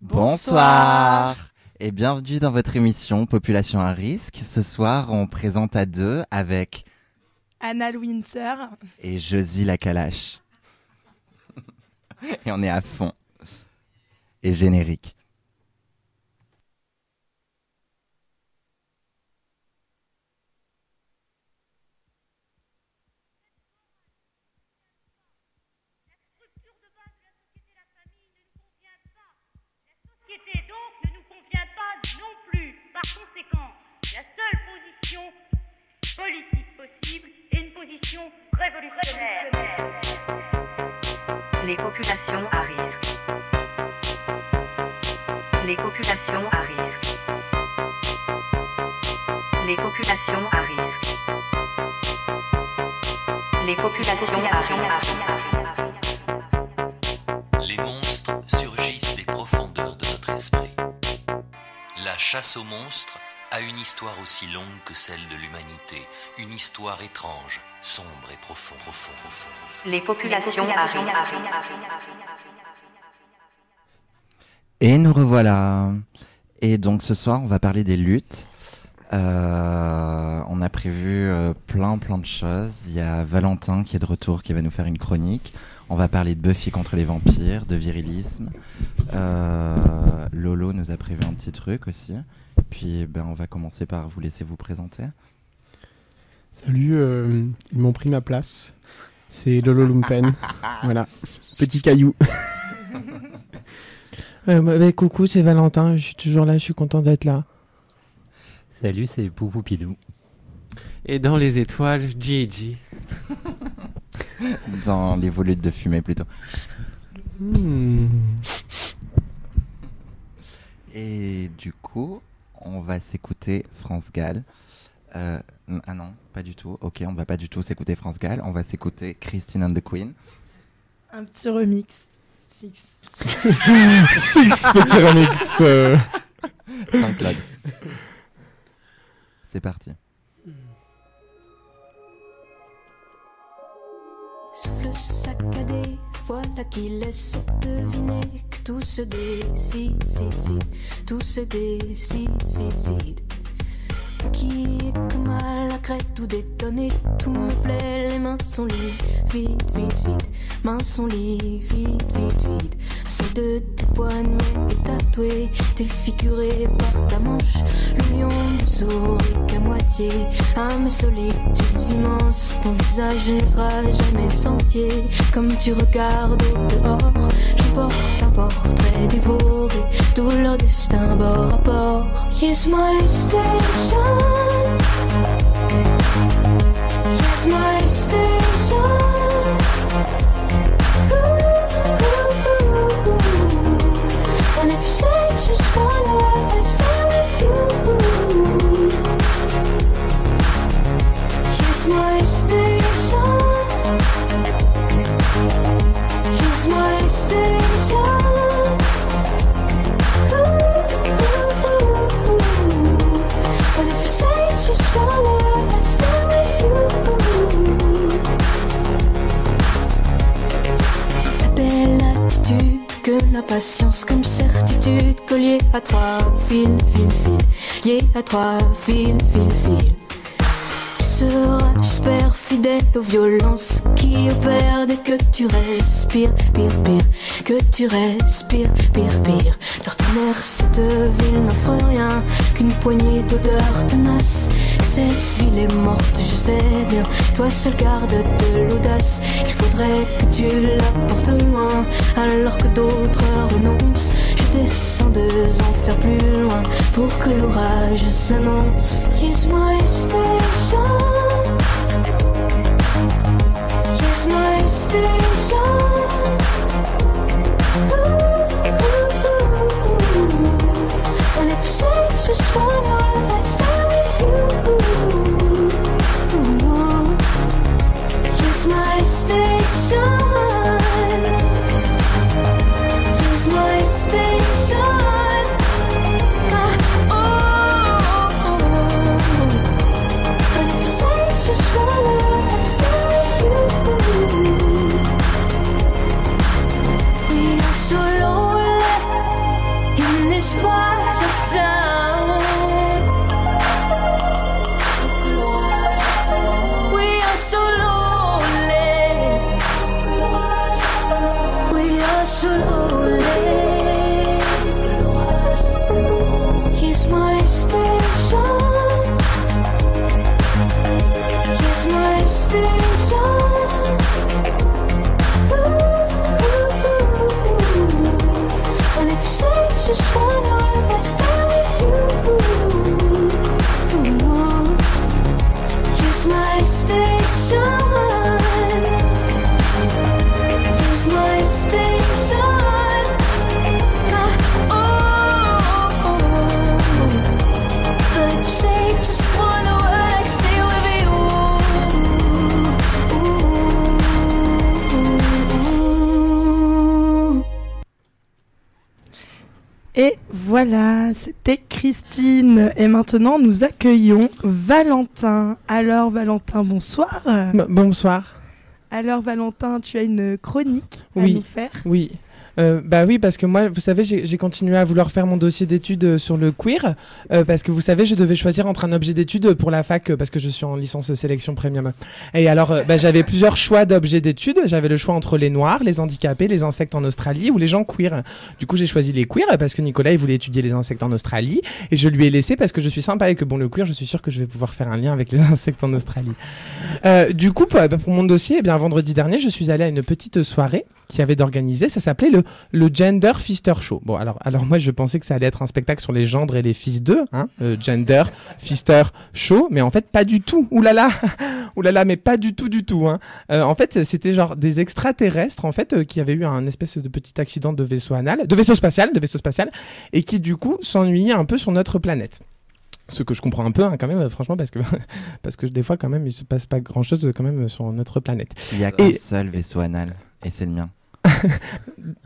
Bonsoir et bienvenue dans votre émission Population à risque. Ce soir, on présente à deux avec Anna Winter et Josie la Kalash. Et on est à fond. Et générique. Société donc ne nous convient pas non plus. Par conséquent, la seule position politique possible est une position révolutionnaire. Les populations à risque. Les populations à risque. Les populations à risque. Les populations à risque. Les monstres surgissent des profondeurs de notre esprit. La chasse aux monstres a une histoire aussi longue que celle de l'humanité, une histoire étrange, sombre et profonde. Les populations à risque. Et nous revoilà. Et donc ce soir, on va parler des luttes. On a prévu plein de choses. Il y a Valentin qui est de retour, qui va nous faire une chronique. On va parler de Buffy contre les vampires, de virilisme. Lolo nous a prévu un petit truc aussi. Puis on va commencer par vous laisser vous présenter. Salut, ils m'ont pris ma place. C'est Lolo Lumpen. Voilà, petit caillou. Coucou, c'est Valentin, je suis toujours là, je suis content d'être là. Salut, c'est Poupou Pidou. Et dans les étoiles, Gigi. Dans les volutes de fumée plutôt. Et du coup, on va s'écouter France Gall. Ah non, pas du tout. Ok, on va pas du tout s'écouter France Gall. On va s'écouter Christine and the Queen. Un petit remix. Six Petit remix. Saint-Claude. C'est parti. Souffle saccadé, voilà qui laisse deviner que tout se décide, tout se décide. Qui est comme à la crête, tout détonné, tout me plaît, les mains sont liées, vite, mains sont liées, vite. Celle de tes poignets est tatouée, défigurée par ta manche. Le lion ne sourit qu'à moitié, à mes solitudes immenses. Ton visage ne sera jamais entier, comme tu regardes au dehors. Je porte un portrait dévoré, tout leur destin bord à bord. Here's my station. Here's my station. And if you say just one word, I stay with you. Here's my station. Here's my station. And if you say just one word, I stay with you. La belle attitude que la patience comme certitude, collier à trois fils, lié à trois fils. Tu seras, j'espère, fidèle aux violences qui opèrent dès que tu respires, pire, que tu respires, pire. D'ordinaire, cette ville n'offre rien qu'une poignée d'odeurs tenaces. Cette ville est morte, je sais bien, toi seul garde de l'audace. Il faudrait que tu la portes loin, alors que d'autres renoncent. Je descends 2 enfers plus loin, pour que l'orage s'annonce. Here's my station. Here's my station. And if you say just one word, I stay with you. Here's my station. Here's my station. this part of town. We are so lonely. We are so lonely. Here's my station. Here's my station. And if you say it's just one word, I stay with you. Here's my station. Here's my station. But if you say just one word, I stay with you. Et voilà, c'était Christine. Et maintenant, nous accueillons Valentin. Alors, Valentin, bonsoir. Bonsoir. Alors, Valentin, tu as une chronique à Oui. nous faire. Oui. Bah oui, parce que moi, vous savez, j'ai continué à vouloir faire mon dossier d'études sur le queer, parce que vous savez, je devais choisir entre un objet d'études pour la fac, parce que je suis en licence sélection premium. Et alors, j'avais plusieurs choix d'objets d'études. J'avais le choix entre les noirs, les handicapés, les insectes en Australie ou les gens queer. Du coup, j'ai choisi les queer parce que Nicolas, il voulait étudier les insectes en Australie, et je lui ai laissé parce que je suis sympa et que bon, le queer, je suis sûr que je vais pouvoir faire un lien avec les insectes en Australie. Du coup, pour mon dossier, eh bien, vendredi dernier, je suis allé à une petite soirée qui avait d'organiser, ça s'appelait le Gender Fister Show. Bon, alors moi, je pensais que ça allait être un spectacle sur les gendres et les fils d'eux, hein, Gender Fister Show, mais en fait, pas du tout. Ouh là là, mais pas du tout, hein. En fait, c'était genre des extraterrestres, en fait, qui avaient eu un espèce de petit accident de vaisseau spatial, et qui, du coup, s'ennuyaient un peu sur notre planète. Ce que je comprends un peu, hein, quand même, franchement, parce que des fois, quand même, il se passe pas grand-chose, quand même, sur notre planète. Il y a qu'un seul vaisseau anal, et c'est le mien.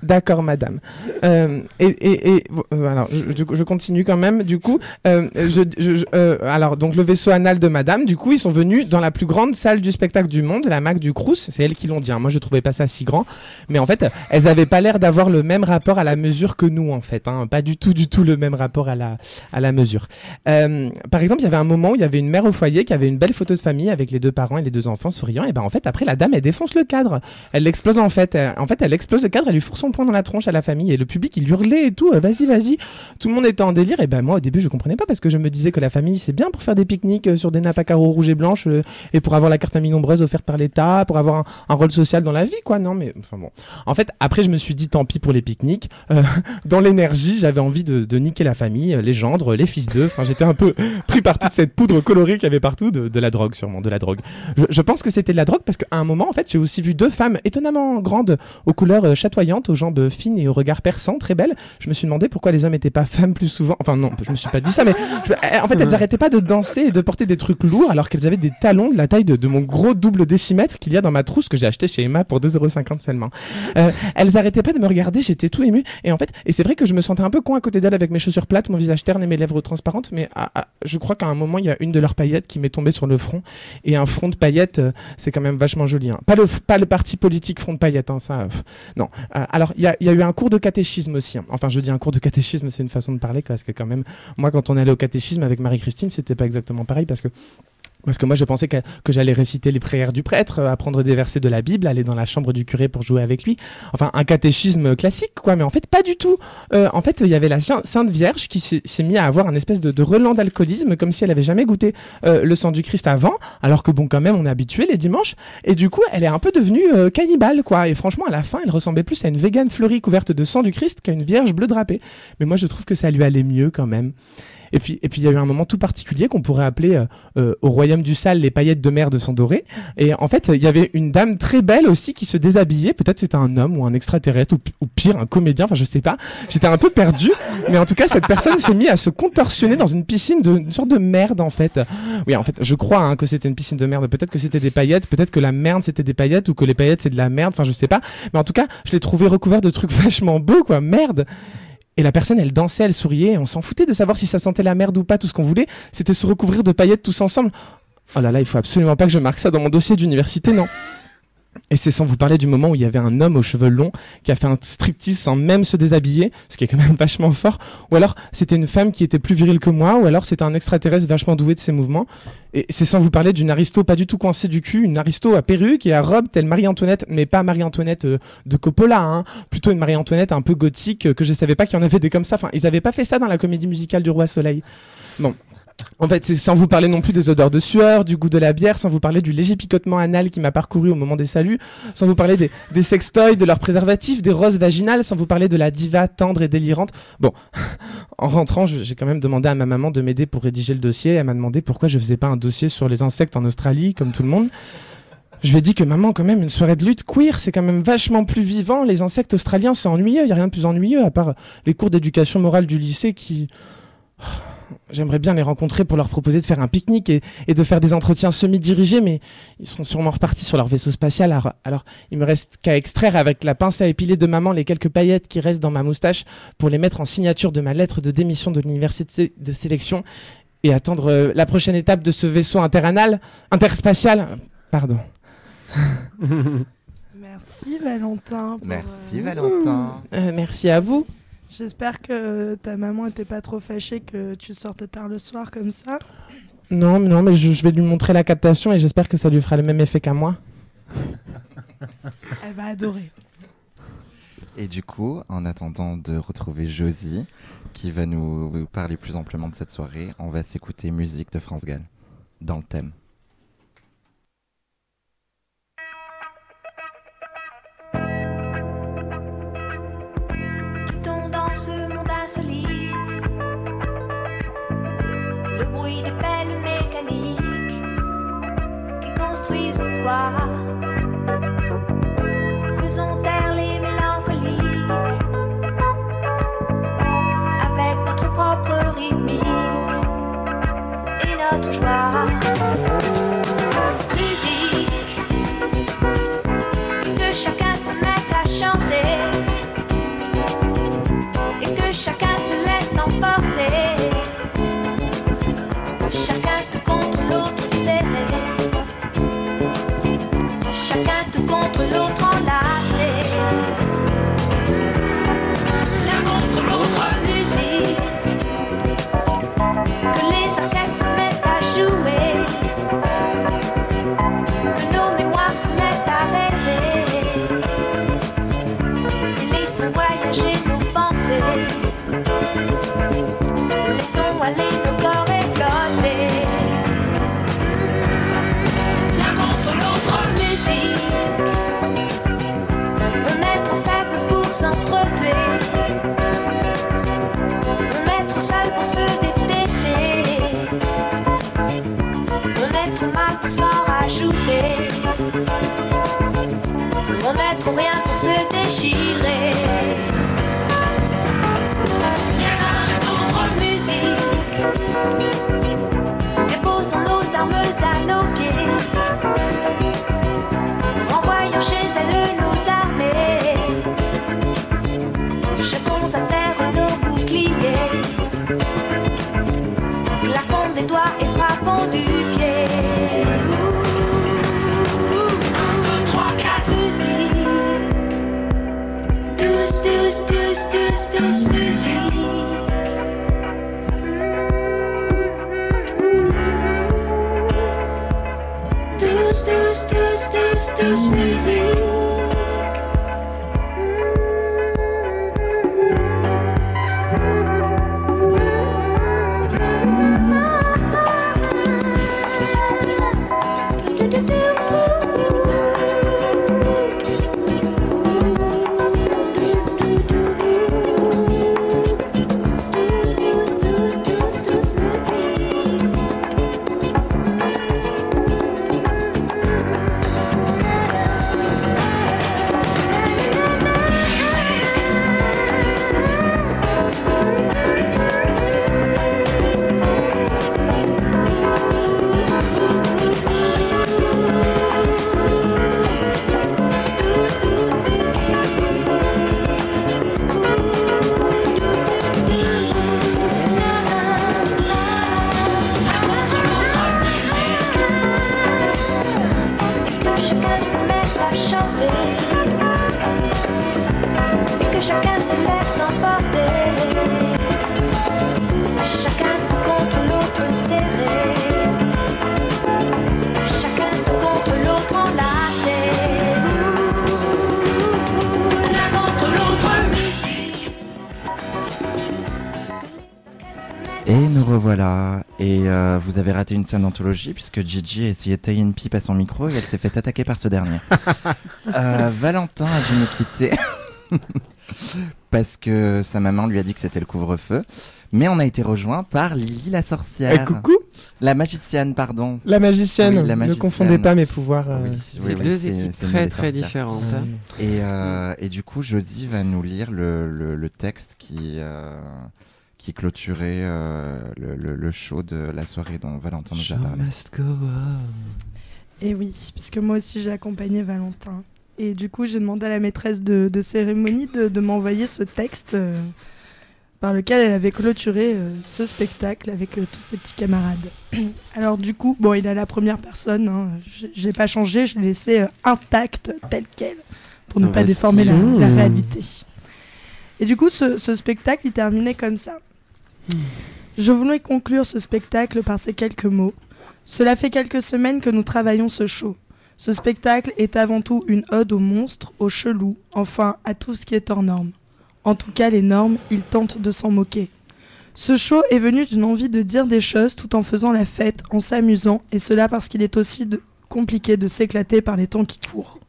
D'accord, madame. Alors, je continue quand même. Du coup, alors, donc le vaisseau anal de madame, du coup, ils sont venus dans la plus grande salle du spectacle du monde, la MAC du Crous. C'est elles qui l'ont dit, hein. Moi, je trouvais pas ça si grand. Mais en fait, elles avaient pas l'air d'avoir le même rapport à la mesure que nous, en fait, hein. Pas du tout le même rapport à la mesure. Par exemple, il y avait un moment où il y avait une mère au foyer qui avait une belle photo de famille avec les 2 parents et les 2 enfants souriants. Et ben, en fait, après, la dame, elle défonce le cadre. Elle l'explose, en fait. Elle explose le cadre, elle lui fourre son poing dans la tronche à la famille et le public il hurlait et tout, vas-y. Tout le monde était en délire et ben moi au début je comprenais pas parce que je me disais que la famille c'est bien pour faire des pique-niques sur des nappes à carreaux rouges et blanches et pour avoir la carte amie nombreuse offerte par l'État, pour avoir un rôle social dans la vie quoi, non mais enfin bon. En fait après je me suis dit tant pis pour les pique-niques, dans l'énergie j'avais envie de niquer la famille, les gendres, les fils d'eux, enfin j'étais un peu pris par toute cette poudre colorée qu'il y avait partout, de la drogue sûrement, de la drogue. Je pense que c'était de la drogue parce qu'à un moment en fait j'ai aussi vu 2 femmes étonnamment grandes aux couleurs chatoyantes, aux jambes fines et au regard perçant, très belles. Je me suis demandé pourquoi les hommes n'étaient pas femmes plus souvent. Enfin non, je me suis pas dit ça, mais en fait elles arrêtaient pas de danser et de porter des trucs lourds alors qu'elles avaient des talons de la taille de mon gros double décimètre qu'il y a dans ma trousse que j'ai acheté chez Emma pour 2,50€ seulement. Elles arrêtaient pas de me regarder, j'étais tout ému et en fait, et c'est vrai que je me sentais un peu con à côté d'elles avec mes chaussures plates, mon visage terne et mes lèvres transparentes, mais je crois qu'à un moment il y a une de leurs paillettes qui m'est tombée sur le front et un front de paillettes c'est quand même vachement joli, hein. Pas le parti politique front de paillettes, hein, ça non. Alors il y a eu un cours de catéchisme aussi, hein. Enfin je dis un cours de catéchisme, c'est une façon de parler parce que quand même moi quand on allait au catéchisme avec Marie-Christine c'était pas exactement pareil parce que moi je pensais que j'allais réciter les prières du prêtre, apprendre des versets de la Bible, aller dans la chambre du curé pour jouer avec lui. Enfin un catéchisme classique quoi, mais en fait pas du tout. En fait il y avait la Sainte Vierge qui s'est mise à avoir un espèce de relent d'alcoolisme comme si elle avait jamais goûté le sang du Christ avant, alors que bon quand même on est habitué les dimanches. Et du coup elle est un peu devenue cannibale quoi. Et franchement à la fin elle ressemblait plus à une végane fleurie couverte de sang du Christ qu'à une vierge bleue drapée. Mais moi je trouve que ça lui allait mieux quand même. Et puis il y a eu un moment tout particulier qu'on pourrait appeler au royaume du sale les paillettes de merde sont dorées. Et en fait il y avait une dame très belle aussi qui se déshabillait, peut-être c'était un homme ou un extraterrestre ou pire un comédien, enfin je sais pas, j'étais un peu perdu, mais en tout cas cette personne s'est mise à se contorsionner dans une piscine une sorte de merde en fait. Oui en fait je crois que c'était une piscine de merde, peut-être que c'était des paillettes, peut-être que la merde c'était des paillettes ou que les paillettes c'est de la merde, enfin je sais pas, mais en tout cas je l'ai trouvé recouvert de trucs vachement beaux quoi, merde. Et la personne, elle dansait, elle souriait, on s'en foutait de savoir si ça sentait la merde ou pas, tout ce qu'on voulait, c'était se recouvrir de paillettes tous ensemble. Oh là là, il faut absolument pas que je marque ça dans mon dossier d'université, non. Et c'est sans vous parler du moment où il y avait un homme aux cheveux longs qui a fait un striptease sans même se déshabiller, ce qui est quand même vachement fort. Ou alors c'était une femme qui était plus virile que moi, ou alors c'était un extraterrestre vachement doué de ses mouvements. Et c'est sans vous parler d'une aristo pas du tout coincée du cul, une aristo à perruque et à robe telle Marie-Antoinette, mais pas Marie-Antoinette de Coppola, hein, plutôt une Marie-Antoinette un peu gothique que je savais pas qu'il y en avait des comme ça. Enfin, ils avaient pas fait ça dans la comédie musicale du Roi Soleil. Bon. En fait, c'est sans vous parler non plus des odeurs de sueur, du goût de la bière, sans vous parler du léger picotement anal qui m'a parcouru au moment des saluts, sans vous parler des sextoys, de leurs préservatifs, des roses vaginales, sans vous parler de la diva tendre et délirante. Bon, en rentrant, j'ai quand même demandé à ma maman de m'aider pour rédiger le dossier. Elle m'a demandé pourquoi je faisais pas un dossier sur les insectes en Australie, comme tout le monde. Je lui ai dit que maman, quand même, une soirée de lutte queer, c'est quand même vachement plus vivant. Les insectes australiens, c'est ennuyeux. Il y a rien de plus ennuyeux à part les cours d'éducation morale du lycée qui... J'aimerais bien les rencontrer pour leur proposer de faire un pique-nique et de faire des entretiens semi-dirigés, mais ils sont sûrement repartis sur leur vaisseau spatial. Alors il me reste qu'à extraire avec la pince à épiler de maman les quelques paillettes qui restent dans ma moustache pour les mettre en signature de ma lettre de démission de l'université de sélection et attendre la prochaine étape de ce vaisseau interspatial. Pardon. Merci Valentin. Merci Valentin. Merci à vous. J'espère que ta maman était pas trop fâchée que tu sortes tard le soir comme ça. Non, mais je vais lui montrer la captation et j'espère que ça lui fera le même effet qu'à moi. Elle va adorer. Et du coup, en attendant de retrouver Josie, qui va nous parler plus amplement de cette soirée, on va s'écouter musique de France Gall, dans le thème. Le bruit des pelles mécaniques qui construisent quoi, faisons taire les mélancoliques avec notre propre rythmique et notre joie. Musique, que chacun se mette à chanter et que chacun se laisse emporter. Chacun tout contre l'autre serré, chacun tout contre l'autre enlacé. L'un contre l'autre musique, que les orchestres se mettent à jouer, que nos mémoires se mettent à rêver, et laissons voyager nos pensées, laissons aller nos corps et flotter. L'un contre l'autre musique, on est trop faible pour s'entretuer, on est trop seul pour se détester, on est trop mal pour s'en rajouter, on est trop rien pour se déchirer. Déposons nos armes à nos pieds, renvoyons chez elles nos armées, jetons à terre nos boucliers, claquons des doigts et frappons du pied. 1, 2, 3, 4 musique, 12, 12, 12, 12, 12 musique. This music. Et nous revoilà. Et vous avez raté une scène d'anthologie puisque Gigi a essayé de tailler une pipe à son micro et elle s'est fait attaquer par ce dernier. Valentin a dû nous quitter parce que sa maman lui a dit que c'était le couvre-feu. Mais on a été rejoint par Lily la sorcière. Coucou. La magicienne, pardon. La magicienne. Oui, la Ne magicienne. confondez pas mes pouvoirs. C'est deux équipes très très différentes. Et du coup, Josie va nous lire le texte qui clôturait le show de la soirée dont Valentin nous a parlé. Et oui, puisque moi aussi j'ai accompagné Valentin. Et du coup, j'ai demandé à la maîtresse de cérémonie de m'envoyer ce texte par lequel elle avait clôturé ce spectacle avec tous ses petits camarades. Alors du coup, bon, il a la première personne, hein, je l'ai pas changé, je l'ai laissé intact, tel quel, pour ne pas déformer la réalité. Et du coup, ce spectacle, il terminait comme ça. Je voulais conclure ce spectacle par ces quelques mots. Cela fait quelques semaines que nous travaillons ce show. Ce spectacle est avant tout une ode aux monstres, aux chelous, enfin à tout ce qui est hors norme. En tout cas, les normes, ils tentent de s'en moquer. Ce show est venu d'une envie de dire des choses tout en faisant la fête, en s'amusant, et cela parce qu'il est aussi compliqué de s'éclater par les temps qui courent.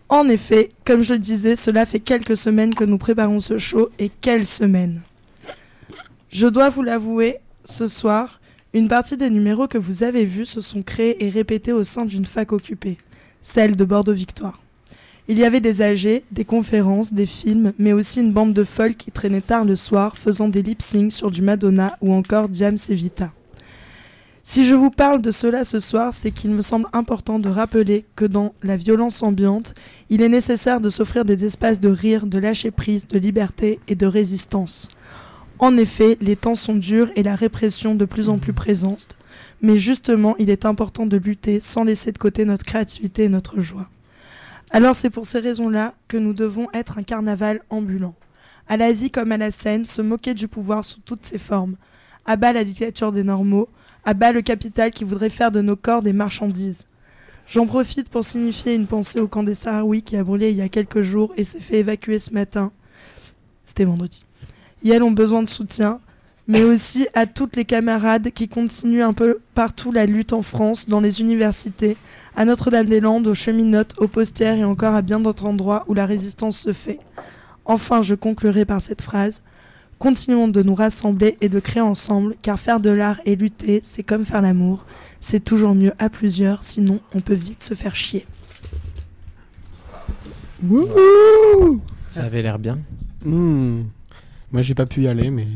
En effet, comme je le disais, cela fait quelques semaines que nous préparons ce show, et quelle semaine! Je dois vous l'avouer, ce soir, une partie des numéros que vous avez vus se sont créés et répétés au sein d'une fac occupée, celle de Bordeaux-Victoire. Il y avait des AG, des conférences, des films, mais aussi une bande de folles qui traînaient tard le soir, faisant des lip-syncs sur du Madonna ou encore Diams et Vita. Si je vous parle de cela ce soir, c'est qu'il me semble important de rappeler que dans la violence ambiante, il est nécessaire de s'offrir des espaces de rire, de lâcher prise, de liberté et de résistance. En effet, les temps sont durs et la répression de plus en plus présente, mais justement, il est important de lutter sans laisser de côté notre créativité et notre joie. Alors c'est pour ces raisons-là que nous devons être un carnaval ambulant. À la vie comme à la scène, se moquer du pouvoir sous toutes ses formes. À bas la dictature des normaux, à bas le capital qui voudrait faire de nos corps des marchandises. J'en profite pour signifier une pensée au camp des Sahraouis qui a brûlé il y a quelques jours et s'est fait évacuer ce matin. C'était vendredi. Et elles ont besoin de soutien, mais aussi à toutes les camarades qui continuent un peu partout la lutte en France, dans les universités, à Notre-Dame-des-Landes, aux cheminotes, aux postières et encore à bien d'autres endroits où la résistance se fait. Enfin, je conclurai par cette phrase. Continuons de nous rassembler et de créer ensemble, car faire de l'art et lutter, c'est comme faire l'amour. C'est toujours mieux à plusieurs, sinon on peut vite se faire chier. Wouhou! Ça avait l'air bien. Moi, j'ai pas pu y aller, mais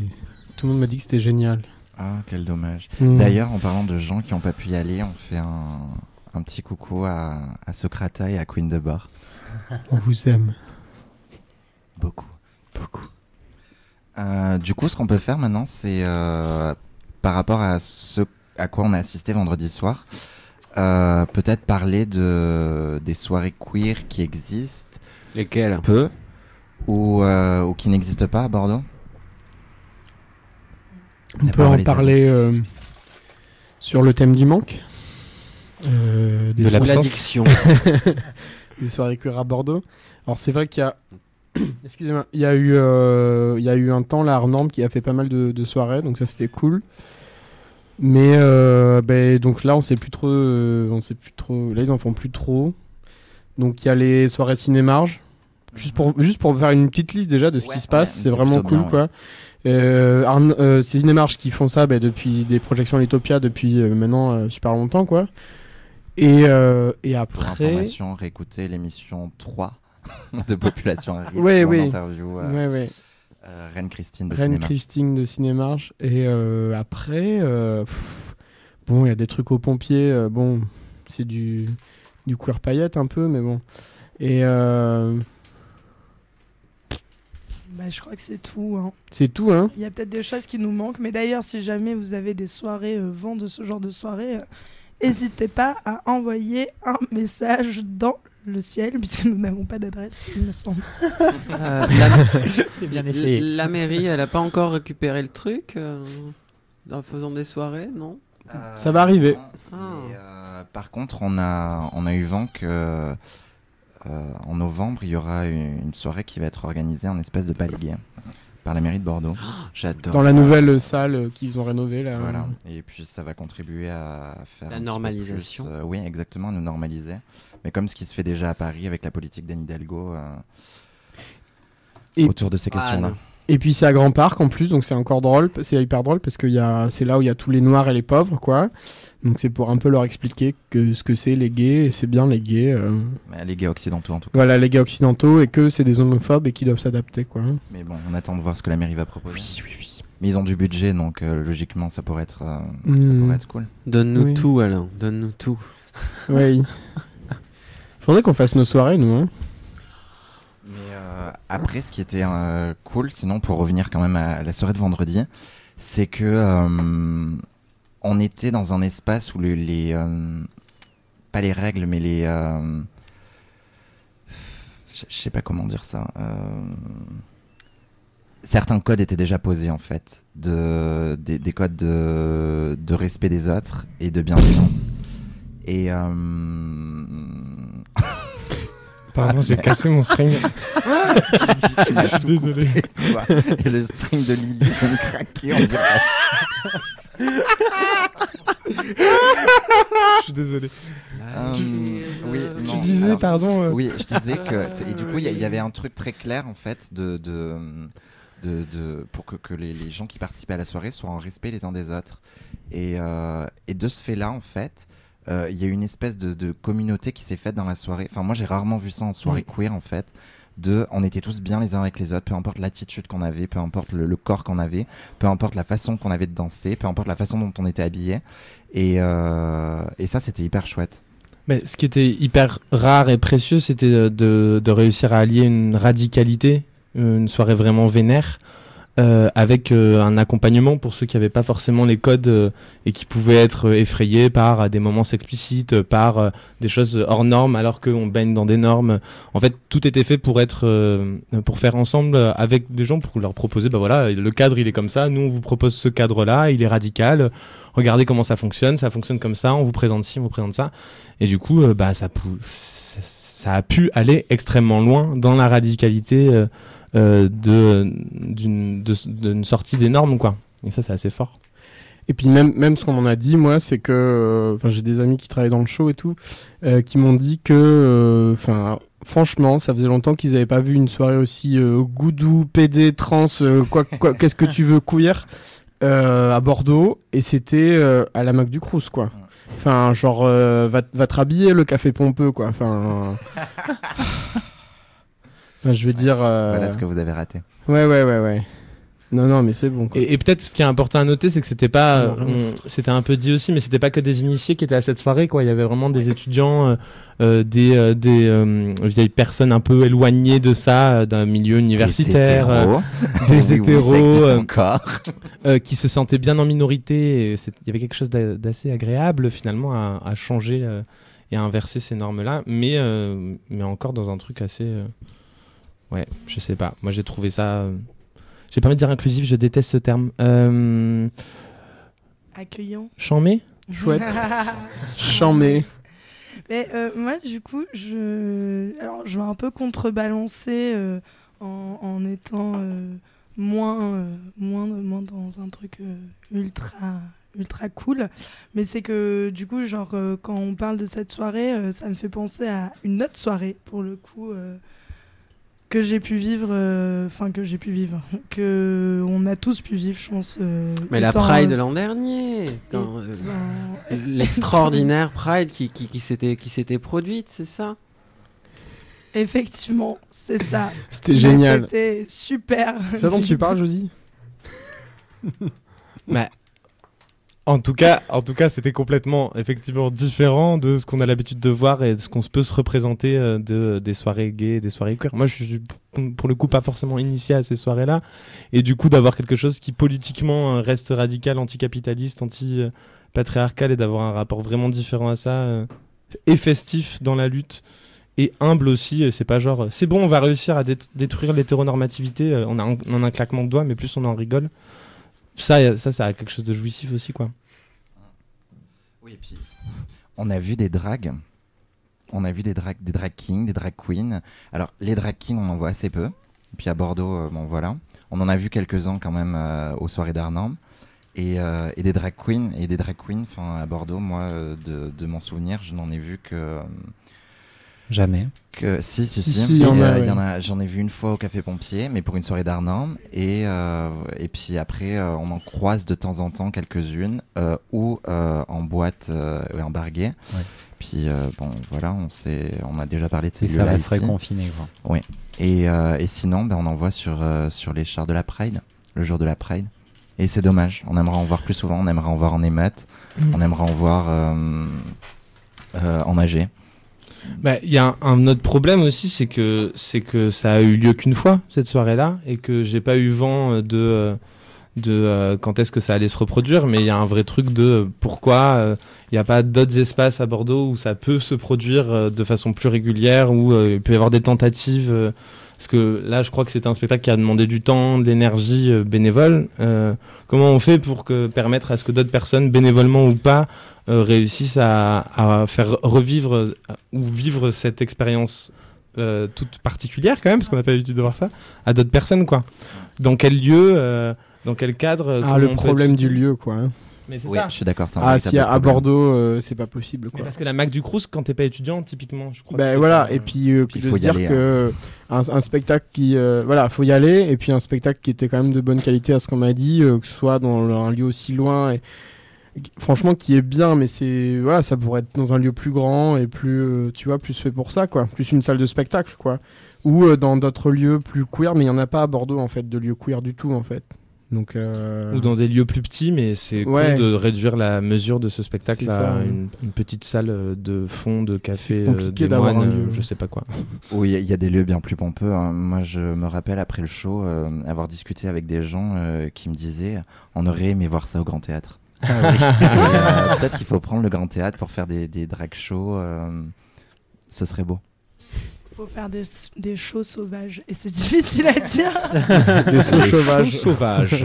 tout le monde m'a dit que c'était génial. Ah, quel dommage. D'ailleurs, en parlant de gens qui n'ont pas pu y aller, on fait un petit coucou à Socrata et à Queen de Bar. On vous aime. Beaucoup. Du coup, ce qu'on peut faire maintenant, c'est par rapport à ce à quoi on a assisté vendredi soir, peut-être parler des soirées queer qui existent. Lesquelles? Peu. Ou qui n'existent pas à Bordeaux. On peut en parler sur le thème du manque. De l'addiction. Des soirées queer à Bordeaux. Alors c'est vrai qu'il y a excusez-moi, il y a eu un temps là à Normes qui a fait pas mal de soirées, donc ça c'était cool. Mais donc là on sait plus trop là ils en font plus trop. Donc il y a les soirées Cinémarge. Juste pour faire une petite liste déjà de ce qui se passe, c'est vraiment cool bien, quoi. C'est Cinémarge qui font ça depuis des projections à l'Utopia depuis maintenant super longtemps, quoi. Et après... Pour information, réécoutez l'émission 3 de Population à risque. Oui. Interview Reine Christine de Reine Christine de Cinémarge. Et après, bon, il y a des trucs aux pompiers. Bon, c'est du queer paillette un peu, mais bon. Et... je crois que c'est tout. Hein. C'est tout, hein. Il y a peut-être des choses qui nous manquent, mais d'ailleurs, si jamais vous avez des soirées vent de ce genre de soirée, n'hésitez pas à envoyer un message dans le ciel, puisque nous n'avons pas d'adresse, il me semble. C'est bien essayé. La mairie, elle n'a pas encore récupéré le truc en faisant des soirées, non? Ça va arriver. Par contre, on a eu vent que... en novembre, il y aura une soirée qui va être organisée en espèce de bal gay par la mairie de Bordeaux. J'adore. Dans la nouvelle salle qu'ils ont rénovée là. Voilà. Et puis ça va contribuer à faire La un petit peu normalisation. plus, oui, exactement, à nous normaliser. Mais comme ce qui se fait déjà à Paris avec la politique d'Anne Hidalgo Et- autour de ces questions-là. non. Et puis c'est à Grand Parc en plus, donc c'est encore drôle, c'est hyper drôle parce que c'est là où il y a tous les noirs et les pauvres, quoi. Donc c'est pour un peu leur expliquer ce que c'est les gays, et c'est bien les gays. Mais les gays occidentaux en tout cas. Voilà, les gays occidentaux, et que c'est des homophobes et qui doivent s'adapter, quoi. Mais bon, on attend de voir ce que la mairie va proposer. Oui. Mais ils ont du budget, donc logiquement ça pourrait être cool. Donne-nous Oui. tout, Alain. Donne-nous tout. Oui. Faudrait qu'on fasse nos soirées, nous, hein. Mais après, ce qui était cool, sinon pour revenir quand même à la soirée de vendredi, c'est que on était dans un espace où pas les règles, mais je sais pas comment dire ça. Certains codes étaient déjà posés en fait, des codes de respect des autres et de bienveillance. Et Pardon, j'ai cassé mon string. tu m'as Je suis tout désolé. coupé, quoi. Et le string de Lily vient de craquer, on dirait. Je suis désolé. Oui, Tu non, disais, alors, pardon. Oui, je disais que et du coup il y avait un truc très clair en fait pour que les gens qui participaient à la soirée soient en respect les uns des autres et de ce fait-là en fait il y a une espèce de communauté qui s'est faite dans la soirée. Enfin moi j'ai rarement vu ça en soirée queer en fait. On était tous bien les uns avec les autres, peu importe l'attitude qu'on avait, peu importe le corps qu'on avait, peu importe la façon qu'on avait de danser, peu importe la façon dont on était habillé et ça c'était hyper chouette. Mais ce qui était hyper rare et précieux, c'était de réussir à allier une radicalité, une soirée vraiment vénère, avec un accompagnement pour ceux qui n'avaient pas forcément les codes et qui pouvaient être effrayés par des moments explicites, par des choses hors normes, alors qu'on baigne dans des normes. En fait, tout était fait pour faire ensemble avec des gens, pour leur proposer, bah voilà, le cadre il est comme ça, nous on vous propose ce cadre-là, il est radical. Regardez comment ça fonctionne comme ça, on vous présente ci, on vous présente ça. Et du coup, ça a pu aller extrêmement loin dans la radicalité d'une sortie des normes, quoi. Et ça, c'est assez fort. Et puis même ce qu'on en a dit, moi, c'est que j'ai des amis qui travaillent dans le show et tout, qui m'ont dit que franchement, ça faisait longtemps qu'ils n'avaient pas vu une soirée aussi goudou, PD, trans, qu'est-ce que tu veux queer à Bordeaux, et c'était à la Mac du Crous, quoi. Enfin, genre, va te rhabiller, le café pompeux, quoi. Enfin, je veux dire... Voilà ce que vous avez raté. Ouais. Non, mais c'est bon, quoi. Et peut-être ce qui est important à noter, c'est que c'était pas, c'était un peu dit aussi, mais c'était pas que des initiés qui étaient à cette soirée, quoi. Il y avait vraiment des étudiants, des vieilles personnes un peu éloignées de ça, d'un milieu universitaire, des hétéros, qui se sentaient bien en minorité. Il y avait quelque chose d'assez agréable finalement à changer et à inverser ces normes-là, mais encore dans un truc assez, ouais, je sais pas. Moi, j'ai trouvé ça. J'ai pas envie de dire inclusif, je déteste ce terme. Accueillant. Chambé. Chouette. Chambé. Mais moi, du coup, je vais un peu contrebalancer en étant moins dans un truc ultra cool. Mais c'est que, du coup, genre, quand on parle de cette soirée, ça me fait penser à une autre soirée, pour le coup, que j'ai pu vivre, que on a tous pu vivre, je pense. Mais la Pride de l'an dernier, l'extraordinaire Pride qui s'était produite, c'est ça? Effectivement, c'est ça. C'était génial. C'était super. C'est ça dont tu parles, Josie? Mais en tout cas, c'était complètement, effectivement, différent de ce qu'on a l'habitude de voir et de ce qu'on peut se représenter des soirées gays, des soirées queer. Moi, je suis pour le coup pas forcément initié à ces soirées-là, et du coup d'avoir quelque chose qui politiquement reste radical, anticapitaliste, anti-patriarcal, et d'avoir un rapport vraiment différent à ça, et festif dans la lutte, et humble aussi. C'est pas genre, c'est bon, on va réussir à détruire l'hétéronormativité en un claquement de doigts, mais plus on en rigole. Ça a quelque chose de jouissif aussi, quoi. Oui, et puis on a vu des drags. On a vu des drag kings, des drag queens. Alors, les drag kings, on en voit assez peu. Et puis à Bordeaux, bon voilà. on en a vu quelques-uns quand même aux soirées d'Arnhem. Et des drag queens. Et des drag queens, à Bordeaux, moi, de mon souvenir, je n'en ai vu que... Jamais. Si, il y en a, j'en ai vu une fois au Café Pompier, mais pour une soirée d'Arnhem. Et puis après, on en croise de temps en temps quelques-unes, ou en boîte et en bar gay. Ouais. Puis voilà, on a déjà parlé de ces Et ça lieux-là resterait ici. confiné, quoi. Oui. Et sinon, on en voit sur les chars de la Pride, le jour de la Pride. Et c'est dommage, on aimerait en voir plus souvent, on aimerait en voir en émeute, on aimerait en voir en AG. Il y a un autre problème aussi, c'est que ça a eu lieu qu'une fois, cette soirée-là, et que j'ai pas eu vent de quand est-ce que ça allait se reproduire, mais il y a un vrai truc de pourquoi il n'y a pas d'autres espaces à Bordeaux où ça peut se produire de façon plus régulière, où il peut y avoir des tentatives... Parce que là, je crois que c'est un spectacle qui a demandé du temps, de l'énergie bénévole. Comment on fait pour permettre à ce que d'autres personnes, bénévolement ou pas, réussissent à faire revivre ou vivre cette expérience toute particulière quand même, parce qu'on n'a pas l'habitude de voir ça, à d'autres personnes, quoi. Dans quel lieu, dans quel cadre le problème du lieu, quoi. Hein. Mais c'est oui, ça. je suis d'accord. Si à Bordeaux, c'est pas possible, quoi. Mais parce que la Mac du Crous, quand t'es pas étudiant, typiquement, je crois. Et puis de se dire aller, que un spectacle qui, faut y aller, et puis un spectacle qui était quand même de bonne qualité à ce qu'on m'a dit, que ce soit dans un lieu aussi loin, et franchement qui est bien, mais ça pourrait être dans un lieu plus grand et plus, plus fait pour ça, quoi, plus une salle de spectacle, quoi, ou dans d'autres lieux plus queer, mais il y en a pas à Bordeaux en fait, de lieux queer du tout en fait. Donc, ou dans des lieux plus petits, mais c'est cool de réduire la mesure de ce spectacle à une petite salle de fond, de café, des moines, je sais pas quoi. Oui, il y a des lieux bien plus pompeux. Hein. Moi, je me rappelle après le show avoir discuté avec des gens qui me disaient on aurait aimé voir ça au Grand Théâtre. Peut-être qu'il faut prendre le Grand Théâtre pour faire des drag shows. Ce serait beau. Faut faire des shows sauvages et c'est difficile à dire. Des shows sauvages.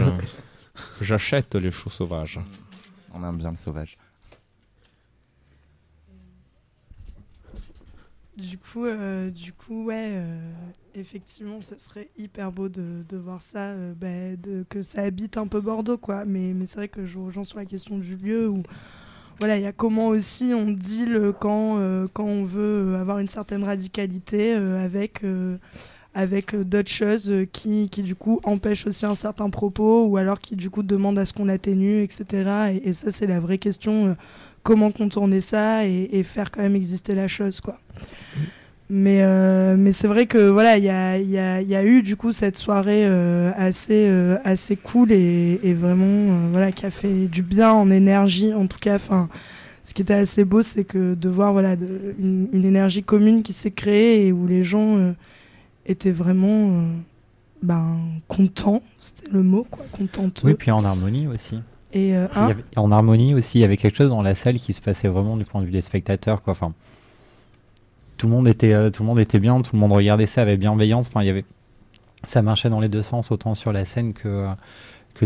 J'achète les shows sauvages. On aime bien le sauvage. Du coup, effectivement, ça serait hyper beau de voir ça, que ça habite un peu Bordeaux, quoi. Mais c'est vrai que je rejoins sur la question du lieu où voilà, il y a comment aussi on deal quand on veut avoir une certaine radicalité avec d'autres choses qui du coup empêchent aussi un certain propos ou alors qui du coup demandent à ce qu'on l'atténue, etc. Et ça, c'est la vraie question, comment contourner ça et faire quand même exister la chose, quoi. Mais c'est vrai que voilà, il y a eu du coup cette soirée assez cool et vraiment voilà, qui a fait du bien en énergie en tout cas. Enfin, ce qui était assez beau, c'est que de voir voilà une énergie commune qui s'est créée et où les gens étaient vraiment contents, c'était le mot, quoi, contenteux. Oui, puis en harmonie aussi. Et en harmonie aussi, il y avait quelque chose dans la salle qui se passait vraiment du point de vue des spectateurs, quoi. Enfin, tout le monde était bien, tout le monde regardait ça avec bienveillance. Enfin, ça marchait dans les deux sens, autant sur la scène que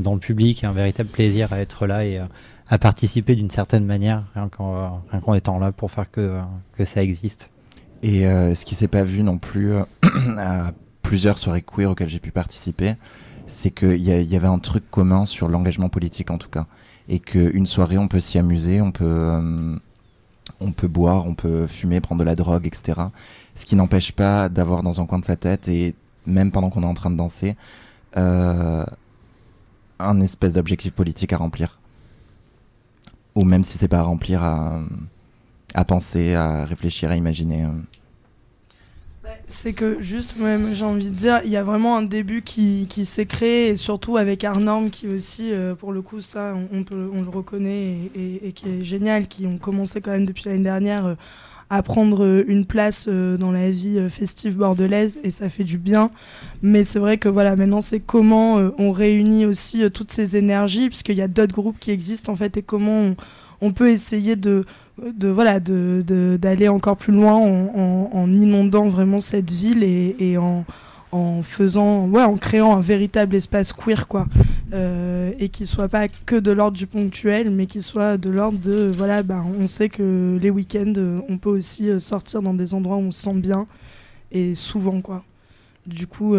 dans le public. Un véritable plaisir à être là et à participer d'une certaine manière, rien qu'en étant là pour faire que ça existe. Et ce qui s'est pas vu non plus à plusieurs soirées queer auxquelles j'ai pu participer, c'est qu'il y avait un truc commun sur l'engagement politique en tout cas, et qu'une soirée on peut s'y amuser, on peut boire, on peut fumer, prendre de la drogue, etc. Ce qui n'empêche pas d'avoir dans un coin de sa tête, et même pendant qu'on est en train de danser, un espèce d'objectif politique à remplir. Ou même si c'est pas à remplir, à penser, à réfléchir, à imaginer. C'est que juste, même, j'ai envie de dire, il y a vraiment un début qui s'est créé, et surtout avec Arnhem qui aussi, pour le coup, ça, on le reconnaît, et qui est génial, qui ont commencé quand même depuis l'année dernière à prendre une place dans la vie festive bordelaise, et ça fait du bien. Mais c'est vrai que voilà, maintenant, c'est comment on réunit aussi toutes ces énergies, puisqu'il y a d'autres groupes qui existent, en fait, et comment on peut essayer d'aller encore plus loin en inondant vraiment cette ville et en créant un véritable espace queer, quoi, et qui soit pas que de l'ordre du ponctuel, mais qui soit de l'ordre de on sait que les week-ends on peut aussi sortir dans des endroits où on se sent bien, et souvent, quoi. Du coup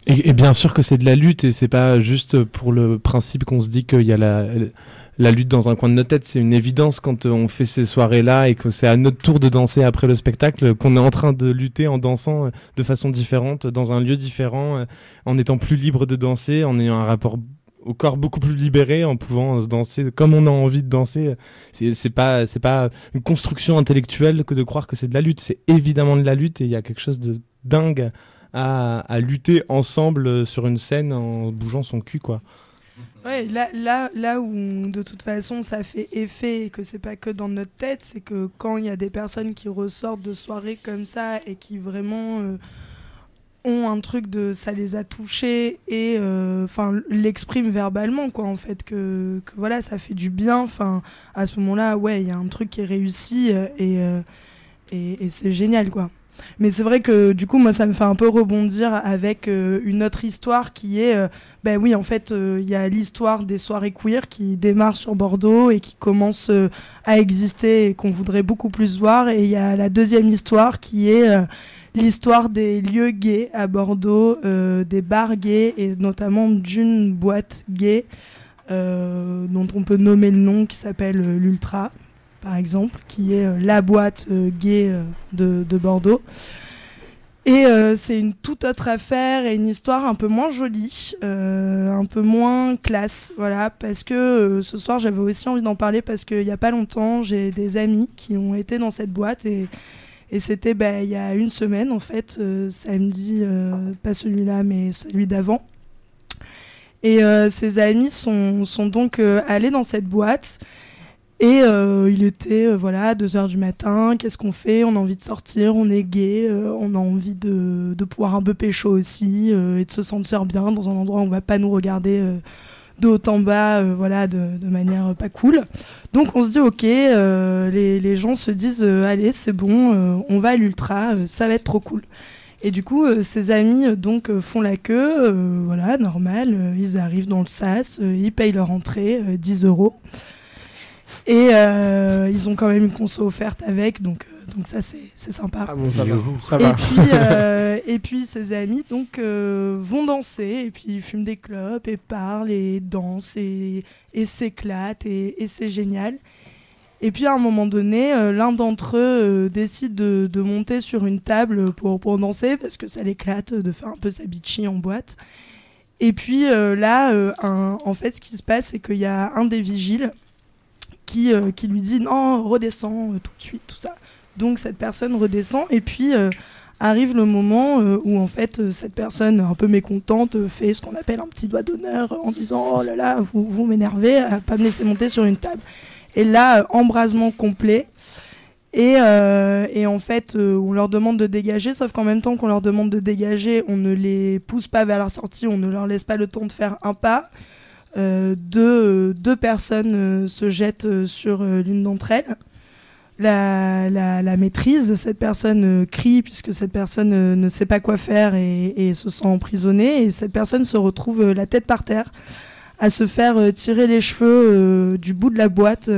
Et bien sûr que c'est de la lutte et c'est pas juste pour le principe qu'on se dit qu'il y a la lutte dans un coin de notre tête. C'est une évidence quand on fait ces soirées-là et que c'est à notre tour de danser après le spectacle qu'on est en train de lutter en dansant de façon différente, dans un lieu différent, en étant plus libre de danser, en ayant un rapport au corps beaucoup plus libéré, en pouvant se danser comme on a envie de danser. C'est pas une construction intellectuelle que de croire que c'est de la lutte. C'est évidemment de la lutte et il y a quelque chose de dingue à lutter ensemble sur une scène en bougeant son cul, quoi. Ouais, là où de toute façon ça fait effet et que c'est pas que dans notre tête, c'est que quand il y a des personnes qui ressortent de soirées comme ça et qui vraiment ont un truc de ça les a touchés et l'expriment verbalement, quoi, en fait, que voilà, ça fait du bien. Enfin, à ce moment-là, ouais, il y a un truc qui est réussi et c'est génial, quoi. Mais c'est vrai que du coup moi ça me fait un peu rebondir avec une autre histoire qui est oui, en fait il y a l'histoire des soirées queer qui démarre sur Bordeaux et qui commence à exister et qu'on voudrait beaucoup plus voir, et il y a la deuxième histoire qui est l'histoire des lieux gays à Bordeaux, des bars gays et notamment d'une boîte gay dont on peut nommer le nom, qui s'appelle l'Ultra, par exemple, qui est la boîte gay de Bordeaux. Et c'est une toute autre affaire et une histoire un peu moins jolie, un peu moins classe, voilà, parce que ce soir j'avais aussi envie d'en parler parce qu'il n'y a pas longtemps, j'ai des amis qui ont été dans cette boîte et c'était il y a une semaine, en fait, samedi, pas celui-là mais celui d'avant. Et ces amis sont donc allés dans cette boîte. Et il était 2h du matin, qu'est-ce qu'on fait? On a envie de sortir, on est gay, on a envie de pouvoir un peu pécho aussi et de se sentir bien dans un endroit où on va pas nous regarder de haut en bas, de manière pas cool. Donc on se dit ok, les gens se disent allez c'est bon, on va à l'Ultra, ça va être trop cool. Et du coup ses amis font la queue, normal, ils arrivent dans le sas, ils payent leur entrée, 10 €. Et ils ont quand même une conso offerte avec, donc ça c'est sympa. Ah bon, ça va. Et puis ces amis vont danser et puis ils fument des clopes et parlent et dansent et s'éclatent et c'est génial. Et puis à un moment donné, l'un d'entre eux décide de monter sur une table pour danser parce que ça l'éclate de faire un peu sa bitchy en boîte. Et puis en fait ce qui se passe, c'est qu'il y a un des vigiles qui lui dit non, redescends tout de suite, tout ça. Donc cette personne redescend et puis arrive le moment où en fait cette personne un peu mécontente fait ce qu'on appelle un petit doigt d'honneur en disant oh là là, vous m'énervez à pas me laisser monter sur une table. Et là, embrasement complet. Et en fait, on leur demande de dégager, sauf qu'en même temps qu'on leur demande de dégager, on ne les pousse pas vers la sortie, on ne leur laisse pas le temps de faire un pas. Deux personnes se jettent sur l'une d'entre elles. La maîtrise, cette personne crie puisque cette personne ne sait pas quoi faire et se sent emprisonnée. Et cette personne se retrouve la tête par terre à se faire tirer les cheveux du bout de la boîte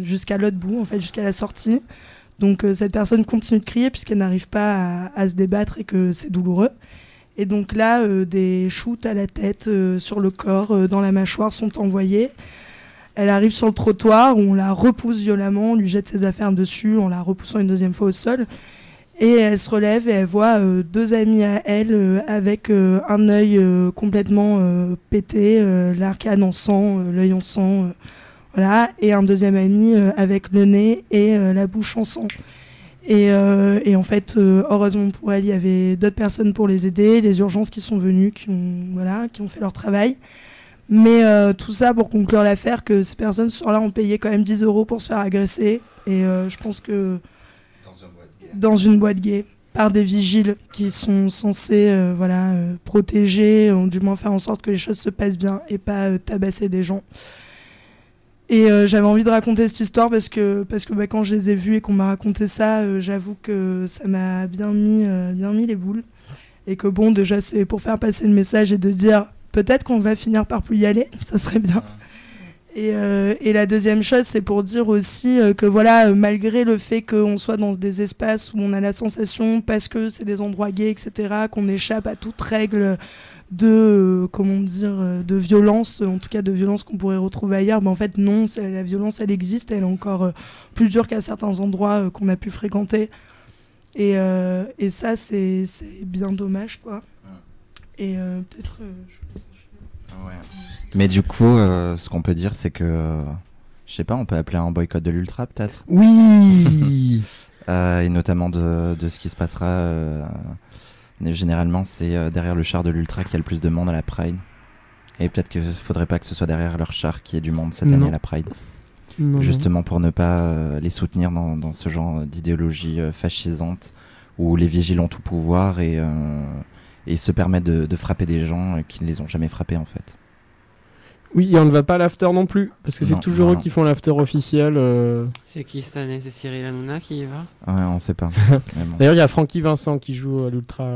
jusqu'à l'autre bout, en fait, jusqu'à la sortie. Donc cette personne continue de crier puisqu'elle n'arrive pas à se débattre et que c'est douloureux. Et donc là, des shoots à la tête, sur le corps, dans la mâchoire sont envoyés. Elle arrive sur le trottoir où on la repousse violemment, on lui jette ses affaires dessus en la repoussant une deuxième fois au sol. Et elle se relève et elle voit deux amis à elle avec un œil complètement pété, l'arcade en sang, l'œil en sang, voilà, et un deuxième ami avec le nez et la bouche en sang. Et en fait, heureusement pour elle, il y avait d'autres personnes pour les aider, les urgences qui sont venues, qui ont fait leur travail. Mais tout ça pour conclure l'affaire, que ces personnes ce soir-là ont payé quand même 10 € pour se faire agresser. Et je pense que dans une boîte gay, par des vigiles qui sont censés protéger, ou du moins faire en sorte que les choses se passent bien et pas tabasser des gens. Et j'avais envie de raconter cette histoire parce que quand je les ai vus et qu'on m'a raconté ça, j'avoue que ça m'a bien mis les boules. Et que bon, déjà c'est pour faire passer le message et de dire peut-être qu'on va finir par plus y aller, ça serait bien. Et la deuxième chose, c'est pour dire aussi que voilà, malgré le fait qu'on soit dans des espaces où on a la sensation, parce que c'est des endroits gays, etc., qu'on échappe à toute règle de violence, en tout cas de violence qu'on pourrait retrouver ailleurs. En fait, non, la violence, elle existe, elle est encore plus dure qu'à certains endroits qu'on a pu fréquenter. Et ça, c'est bien dommage, quoi. Et peut-être... Ouais. Mais du coup, ce qu'on peut dire, c'est que... je sais pas, on peut appeler un boycott de l'Ultra, peut-être. Oui. Et notamment de ce qui se passera... généralement, c'est derrière le char de l'Ultra qu'il y a le plus de monde à la Pride. Et peut-être qu'il faudrait pas que ce soit derrière leur char qu'il y ait du monde cette année à la Pride. Non, Justement pour ne pas les soutenir dans ce genre d'idéologie fascisante où les vigiles ont tout pouvoir et se permettent de frapper des gens qui ne les ont jamais frappés en fait. Oui, et on ne va pas à l'after non plus, parce que c'est toujours eux qui font l'after officiel. C'est qui cette année? C'est Cyril Hanouna qui y va? Ouais, on sait pas. Bon. D'ailleurs, il y a Francky Vincent qui joue à l'Ultra.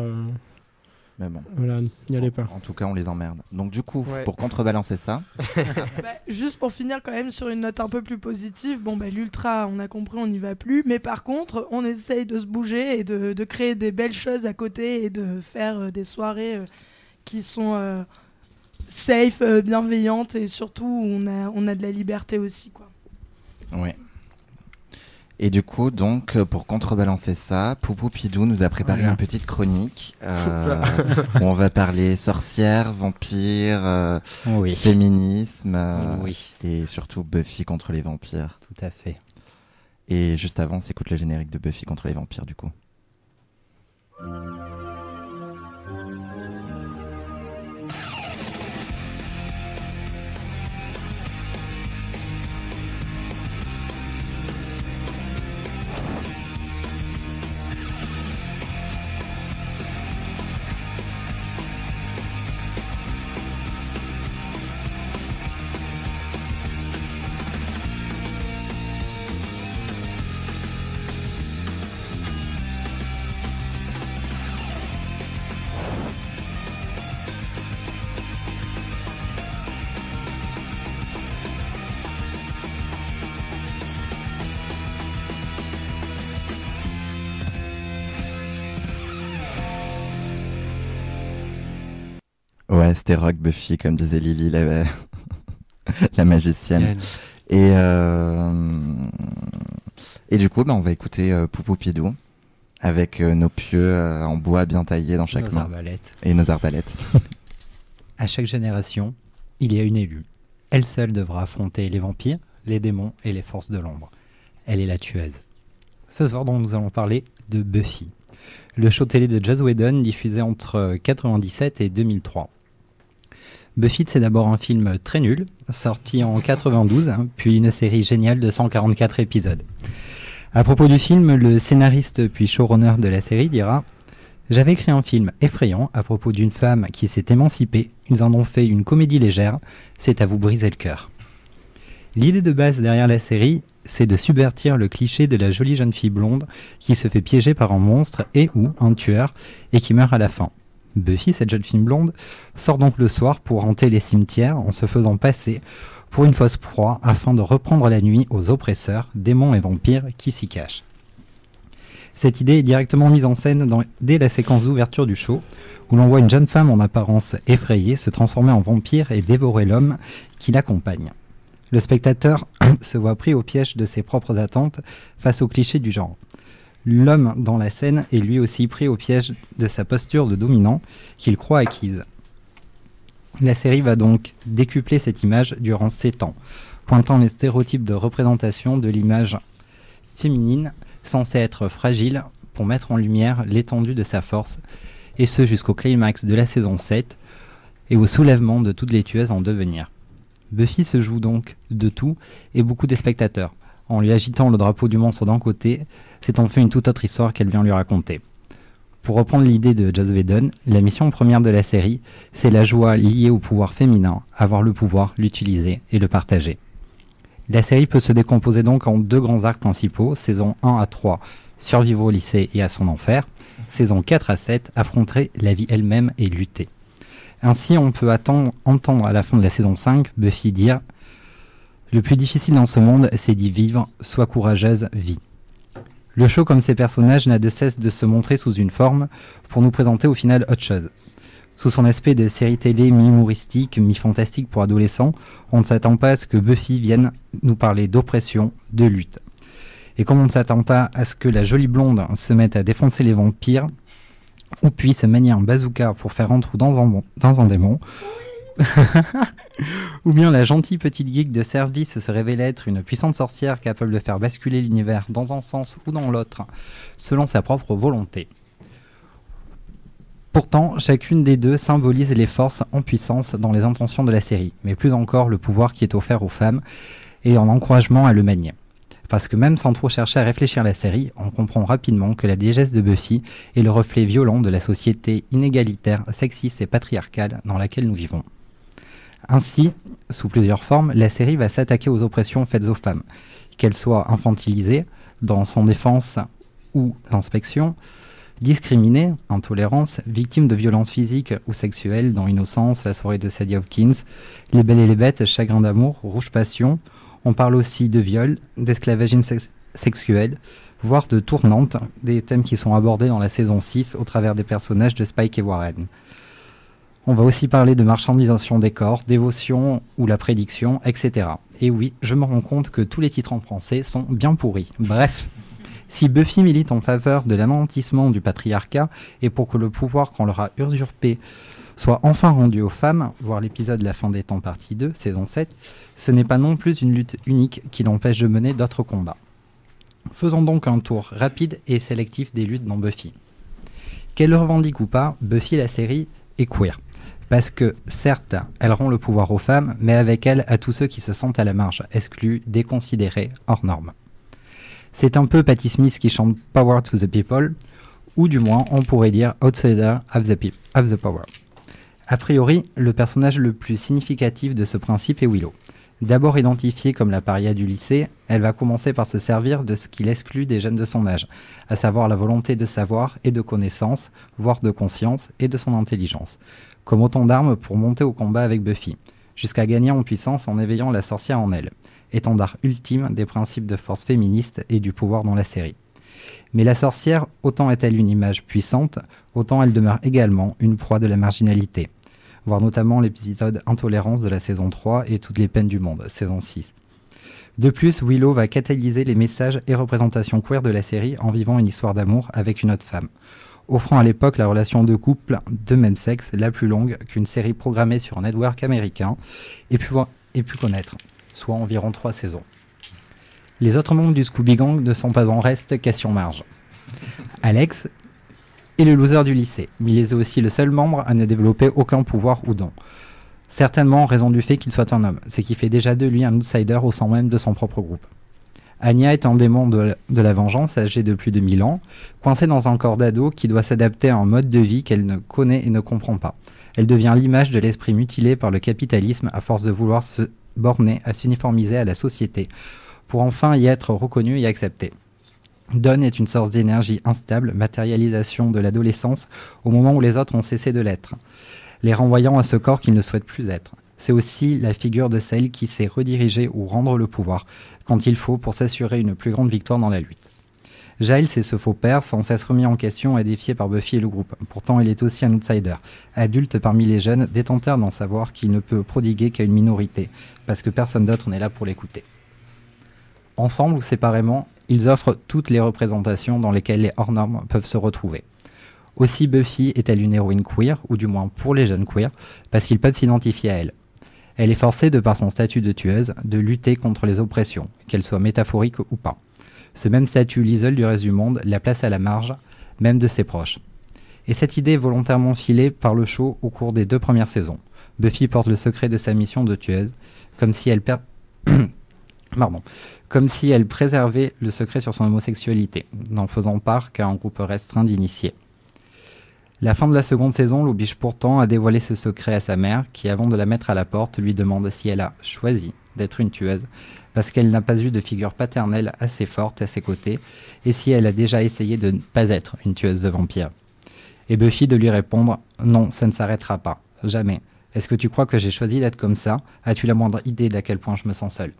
Mais bon. Voilà, n'y allez pas. En tout cas, on les emmerde. Donc du coup, pour contrebalancer ça... juste pour finir quand même sur une note un peu plus positive, l'Ultra, on a compris, on n'y va plus. Mais par contre, on essaye de se bouger et de créer des belles choses à côté et de faire des soirées qui sont... safe, bienveillante et surtout on a de la liberté aussi, quoi. Ouais. Et du coup, donc, pour contrebalancer ça, Poupou Pidou nous a préparé une petite chronique où on va parler sorcières, vampires, féminisme et surtout Buffy contre les vampires. Tout à fait. Et juste avant, on s'écoute le générique de Buffy contre les vampires, du coup. Ouais, c'était rock Buffy, comme disait Lily, la magicienne. Et du coup, on va écouter Poupou Pidou avec nos pieux en bois bien taillés dans chaque main. Et nos arbalètes. À chaque génération, il y a une élue. Elle seule devra affronter les vampires, les démons et les forces de l'ombre. Elle est la tueuse. Ce soir, donc, nous allons parler de Buffy, le show télé de Joss Whedon diffusé entre 1997 et 2003. Buffy, c'est d'abord un film très nul, sorti en 92, puis une série géniale de 144 épisodes. À propos du film, le scénariste puis showrunner de la série dira « J'avais écrit un film effrayant à propos d'une femme qui s'est émancipée, ils en ont fait une comédie légère, c'est à vous briser le cœur. » L'idée de base derrière la série, c'est de subvertir le cliché de la jolie jeune fille blonde qui se fait piéger par un monstre et ou un tueur et qui meurt à la fin. Buffy, cette jeune fille blonde, sort donc le soir pour hanter les cimetières en se faisant passer pour une fausse proie afin de reprendre la nuit aux oppresseurs, démons et vampires qui s'y cachent. Cette idée est directement mise en scène dès la séquence d'ouverture du show, où l'on voit une jeune femme en apparence effrayée se transformer en vampire et dévorer l'homme qui l'accompagne. Le spectateur se voit pris au piège de ses propres attentes face aux clichés du genre. L'homme dans la scène est lui aussi pris au piège de sa posture de dominant qu'il croit acquise. La série va donc décupler cette image durant 7 ans, pointant les stéréotypes de représentation de l'image féminine censée être fragile pour mettre en lumière l'étendue de sa force, et ce jusqu'au climax de la saison 7 et au soulèvement de toutes les tueuses en devenir. Buffy se joue donc de tout et beaucoup des spectateurs. En lui agitant le drapeau du monstre d'un côté, c'est en fait une toute autre histoire qu'elle vient lui raconter. Pour reprendre l'idée de Joss Whedon, la mission première de la série, c'est la joie liée au pouvoir féminin, avoir le pouvoir, l'utiliser et le partager. La série peut se décomposer donc en 2 grands arcs principaux, saison 1 à 3, survivre au lycée et à son enfer, saison 4 à 7, affronter la vie elle-même et lutter. Ainsi, on peut entendre à la fin de la saison 5 Buffy dire « Le plus difficile dans ce monde, c'est d'y vivre, sois courageuse, vis ». Le show, comme ses personnages, n'a de cesse de se montrer sous une forme pour nous présenter au final autre chose. Sous son aspect de série télé mi-humoristique, mi-fantastique pour adolescents, on ne s'attend pas à ce que Buffy vienne nous parler d'oppression, de lutte. Et comme on ne s'attend pas à ce que la jolie blonde se mette à défoncer les vampires, ou puisse manier un bazooka pour faire un trou dans un démon, ou bien la gentille petite geek de service se révèle être une puissante sorcière capable de faire basculer l'univers dans un sens ou dans l'autre, selon sa propre volonté. Pourtant, chacune des deux symbolise les forces en puissance dans les intentions de la série, mais plus encore le pouvoir qui est offert aux femmes et en encouragement à le manier. Parce que même sans trop chercher à réfléchir la série, on comprend rapidement que la diégèse de Buffy est le reflet violent de la société inégalitaire, sexiste et patriarcale dans laquelle nous vivons. Ainsi, sous plusieurs formes, la série va s'attaquer aux oppressions faites aux femmes, qu'elles soient infantilisées, dans Sans défense ou l'inspection, discriminées, intolérance, victimes de violences physiques ou sexuelles dans Innocence, La soirée de Sadie Hawkins, Les Belles et les Bêtes, Chagrin d'amour, Rouge Passion. On parle aussi de viol, d'esclavagisme sexuel, voire de tournante, des thèmes qui sont abordés dans la saison 6 au travers des personnages de Spike et Warren. On va aussi parler de marchandisation des corps, dévotion ou la prédiction, etc. Et oui, je me rends compte que tous les titres en français sont bien pourris. Bref. Si Buffy milite en faveur de l'anéantissement du patriarcat et pour que le pouvoir qu'on leur a usurpé soit enfin rendu aux femmes, voir l'épisode La fin des temps partie 2, saison 7, ce n'est pas non plus une lutte unique qui l'empêche de mener d'autres combats. Faisons donc un tour rapide et sélectif des luttes dans Buffy. Qu'elle le revendique ou pas, Buffy la série est queer. Parce que, certes, elle rend le pouvoir aux femmes, mais avec elle à tous ceux qui se sentent à la marge, exclus, déconsidérés, hors normes. C'est un peu Patti Smith qui chante « Power to the people », ou du moins on pourrait dire « Outsider have the power ». A priori, le personnage le plus significatif de ce principe est Willow. D'abord identifiée comme la paria du lycée, elle va commencer par se servir de ce qui l'exclut des jeunes de son âge, à savoir la volonté de savoir et de connaissance, voire de conscience et de son intelligence, comme autant d'armes pour monter au combat avec Buffy, jusqu'à gagner en puissance en éveillant la sorcière en elle, étendard ultime des principes de force féministe et du pouvoir dans la série. Mais la sorcière, autant est-elle une image puissante, autant elle demeure également une proie de la marginalité, voir notamment l'épisode Intolérance de la saison 3 et Toutes les peines du monde, saison 6. De plus, Willow va catalyser les messages et représentations queer de la série en vivant une histoire d'amour avec une autre femme, offrant à l'époque la relation de couple de même sexe la plus longue qu'une série programmée sur un network américain ait pu connaître, soit environ 3 saisons. Les autres membres du Scooby Gang ne sont pas en reste qu'à sur marge. Alex est le loser du lycée, mais il est aussi le seul membre à ne développer aucun pouvoir ou don. Certainement en raison du fait qu'il soit un homme, ce qui fait déjà de lui un outsider au sein même de son propre groupe. Anya est un démon de la vengeance, âgé de plus de 1000 ans, coincée dans un corps d'ado qui doit s'adapter à un mode de vie qu'elle ne connaît et ne comprend pas. Elle devient l'image de l'esprit mutilé par le capitalisme à force de vouloir se borner à s'uniformiser à la société, pour enfin y être reconnue et acceptée. Dawn est une source d'énergie instable, matérialisation de l'adolescence au moment où les autres ont cessé de l'être, les renvoyant à ce corps qu'ils ne souhaitent plus être. C'est aussi la figure de celle qui sait rediriger ou rendre le pouvoir, quand il faut pour s'assurer une plus grande victoire dans la lutte. Giles est ce faux père, sans cesse remis en question et défié par Buffy et le groupe. Pourtant, il est aussi un outsider, adulte parmi les jeunes, détenteur d'en savoir qu'il ne peut prodiguer qu'à une minorité, parce que personne d'autre n'est là pour l'écouter. Ensemble ou séparément, ils offrent toutes les représentations dans lesquelles les hors-normes peuvent se retrouver. Aussi Buffy est-elle une héroïne queer, ou du moins pour les jeunes queers, parce qu'ils peuvent s'identifier à elle. Elle est forcée, de par son statut de tueuse, de lutter contre les oppressions, qu'elles soient métaphoriques ou pas. Ce même statut l'isole du reste du monde, la place à la marge, même de ses proches. Et cette idée est volontairement filée par le show au cours des 2 premières saisons. Buffy porte le secret de sa mission de tueuse, comme si elle préservait le secret sur son homosexualité, n'en faisant part qu'à un groupe restreint d'initiés. La fin de la seconde saison l'oblige pourtant à dévoiler ce secret à sa mère, qui avant de la mettre à la porte lui demande si elle a choisi d'être une tueuse, parce qu'elle n'a pas eu de figure paternelle assez forte à ses côtés, et si elle a déjà essayé de ne pas être une tueuse de vampires. Et Buffy de lui répondre « Non, ça ne s'arrêtera pas, jamais. Est-ce que tu crois que j'ai choisi d'être comme ça? As-tu la moindre idée d'à quel point je me sens seule ?»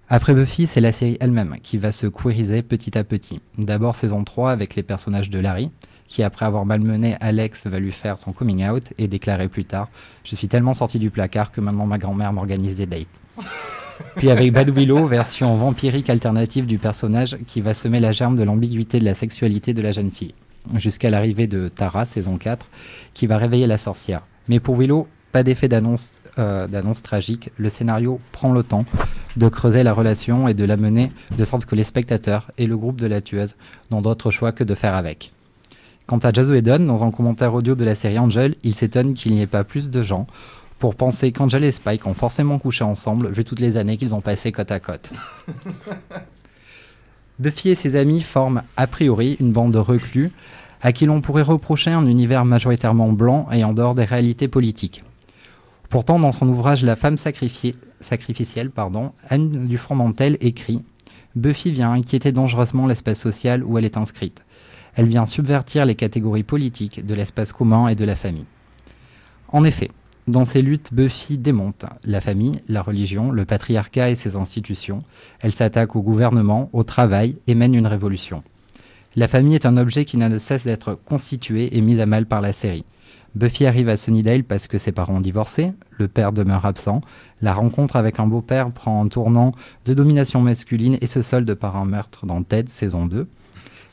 Après Buffy, c'est la série elle-même qui va se queeriser petit à petit. D'abord saison 3 avec les personnages de Larry, qui après avoir malmené Alex va lui faire son coming out et déclarer plus tard « Je suis tellement sorti du placard que maintenant ma grand-mère m'organise des dates ». Puis avec Bad Willow, version vampirique alternative du personnage qui va semer la germe de l'ambiguïté de la sexualité de la jeune fille, jusqu'à l'arrivée de Tara, saison 4, qui va réveiller la sorcière. Mais pour Willow, pas d'effet d'annonce tragique, le scénario prend le temps de creuser la relation et de la mener de sorte que les spectateurs et le groupe de la tueuse n'ont d'autre choix que de faire avec. Quant à Joss Whedon, dans un commentaire audio de la série Angel, il s'étonne qu'il n'y ait pas plus de gens pour penser qu'Angel et Spike ont forcément couché ensemble vu toutes les années qu'ils ont passées côte à côte. Buffy et ses amis forment a priori une bande de reclus à qui l'on pourrait reprocher un univers majoritairement blanc et en dehors des réalités politiques. Pourtant, dans son ouvrage La femme sacrificielle, Anne Dufresne-Mantel écrit « Buffy vient inquiéter dangereusement l'espace social où elle est inscrite. Elle vient subvertir les catégories politiques de l'espace commun et de la famille. » En effet, dans ses luttes, Buffy démonte la famille, la religion, le patriarcat et ses institutions. Elle s'attaque au gouvernement, au travail et mène une révolution. La famille est un objet qui n'a de cesse d'être constitué et mis à mal par la série. Buffy arrive à Sunnydale parce que ses parents ont divorcé, le père demeure absent, la rencontre avec un beau-père prend un tournant de domination masculine et se solde par un meurtre dans Ted, saison 2.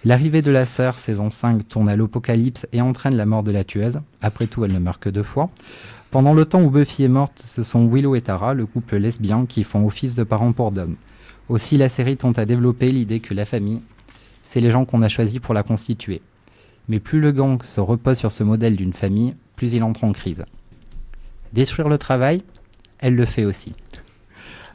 L'arrivée de la sœur, saison 5, tourne à l'apocalypse et entraîne la mort de la tueuse. Après tout, elle ne meurt que 2 fois. Pendant le temps où Buffy est morte, ce sont Willow et Tara, le couple lesbien, qui font office de parents pour Dom. Aussi, la série tente à développer l'idée que la famille, c'est les gens qu'on a choisis pour la constituer. Mais plus le gang se repose sur ce modèle d'une famille, plus il entre en crise. Détruire le travail, elle le fait aussi.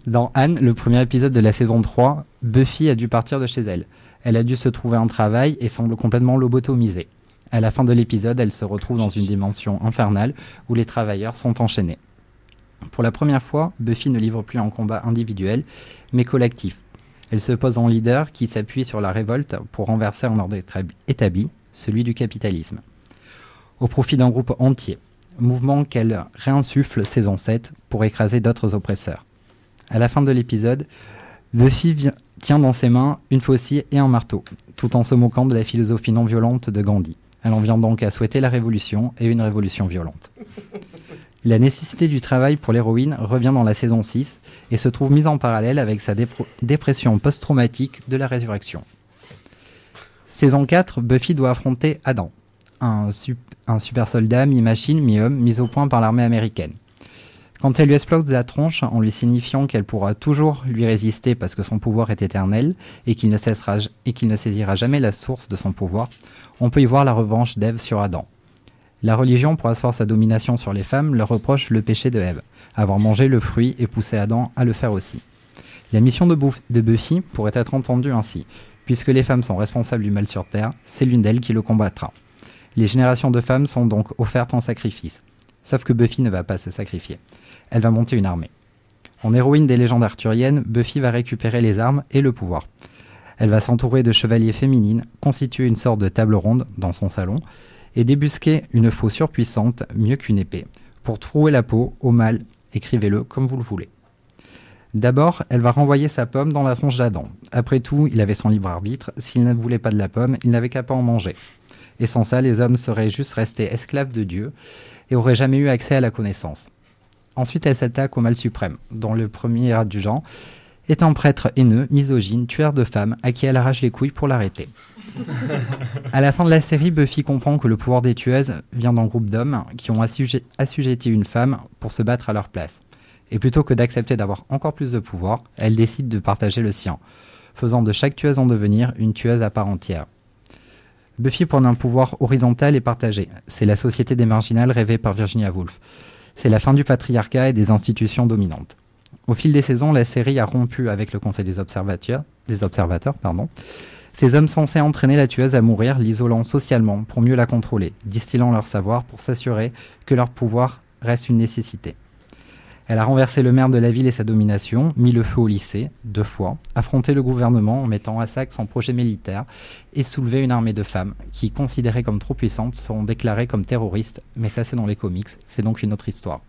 Dans Anne, le premier épisode de la saison 3, Buffy a dû partir de chez elle. Elle a dû se trouver un travail et semble complètement lobotomisée. À la fin de l'épisode, elle se retrouve dans une dimension infernale où les travailleurs sont enchaînés. Pour la première fois, Buffy ne livre plus un combat individuel, mais collectif. Elle se pose en leader qui s'appuie sur la révolte pour renverser un ordre établi, celui du capitalisme, au profit d'un groupe entier, mouvement qu'elle réinsuffle saison 7 pour écraser d'autres oppresseurs. À la fin de l'épisode, Buffy tient dans ses mains une faucille et un marteau, tout en se moquant de la philosophie non violente de Gandhi. Elle en vient donc à souhaiter la révolution et une révolution violente. La nécessité du travail pour l'héroïne revient dans la saison 6 et se trouve mise en parallèle avec sa dépression post-traumatique de la résurrection. Saison 4, Buffy doit affronter Adam, un super soldat mi-machine, mi-homme, mis au point par l'armée américaine. Quand elle lui explose la tronche en lui signifiant qu'elle pourra toujours lui résister parce que son pouvoir est éternel et qu'il ne saisira jamais la source de son pouvoir, on peut y voir la revanche d'Ève sur Adam. La religion, pour asseoir sa domination sur les femmes, leur reproche le péché de Ève, avoir mangé le fruit et poussé Adam à le faire aussi. La mission de Buffy pourrait être entendue ainsi. Puisque les femmes sont responsables du mal sur Terre, c'est l'une d'elles qui le combattra. Les générations de femmes sont donc offertes en sacrifice. Sauf que Buffy ne va pas se sacrifier. Elle va monter une armée. En héroïne des légendes arthuriennes, Buffy va récupérer les armes et le pouvoir. Elle va s'entourer de chevaliers féminines, constituer une sorte de table ronde dans son salon, et débusquer une faux surpuissante, mieux qu'une épée, pour trouer la peau au mal, écrivez-le comme vous le voulez. D'abord, elle va renvoyer sa pomme dans la tronche d'Adam. Après tout, il avait son libre arbitre, s'il ne voulait pas de la pomme, il n'avait qu'à pas en manger. Et sans ça, les hommes seraient juste restés esclaves de Dieu et auraient jamais eu accès à la connaissance. Ensuite, elle s'attaque au mal suprême, dont le premier adjudant est un prêtre haineux, misogyne, tueur de femmes, à qui elle arrache les couilles pour l'arrêter. À la fin de la série, Buffy comprend que le pouvoir des tueuses vient d'un groupe d'hommes qui ont assujetti une femme pour se battre à leur place. Et plutôt que d'accepter d'avoir encore plus de pouvoir, elle décide de partager le sien, faisant de chaque tueuse en devenir une tueuse à part entière. Buffy prend un pouvoir horizontal et partagé. C'est la société des marginales rêvée par Virginia Woolf. C'est la fin du patriarcat et des institutions dominantes. Au fil des saisons, la série a rompu avec le Conseil des observateurs. Ces hommes censés entraîner la tueuse à mourir, l'isolant socialement pour mieux la contrôler, distillant leur savoir pour s'assurer que leur pouvoir reste une nécessité. Elle a renversé le maire de la ville et sa domination, mis le feu au lycée, 2 fois, affronté le gouvernement en mettant à sac son projet militaire et soulevé une armée de femmes qui, considérées comme trop puissantes, seront déclarées comme terroristes, mais ça c'est dans les comics, c'est donc une autre histoire.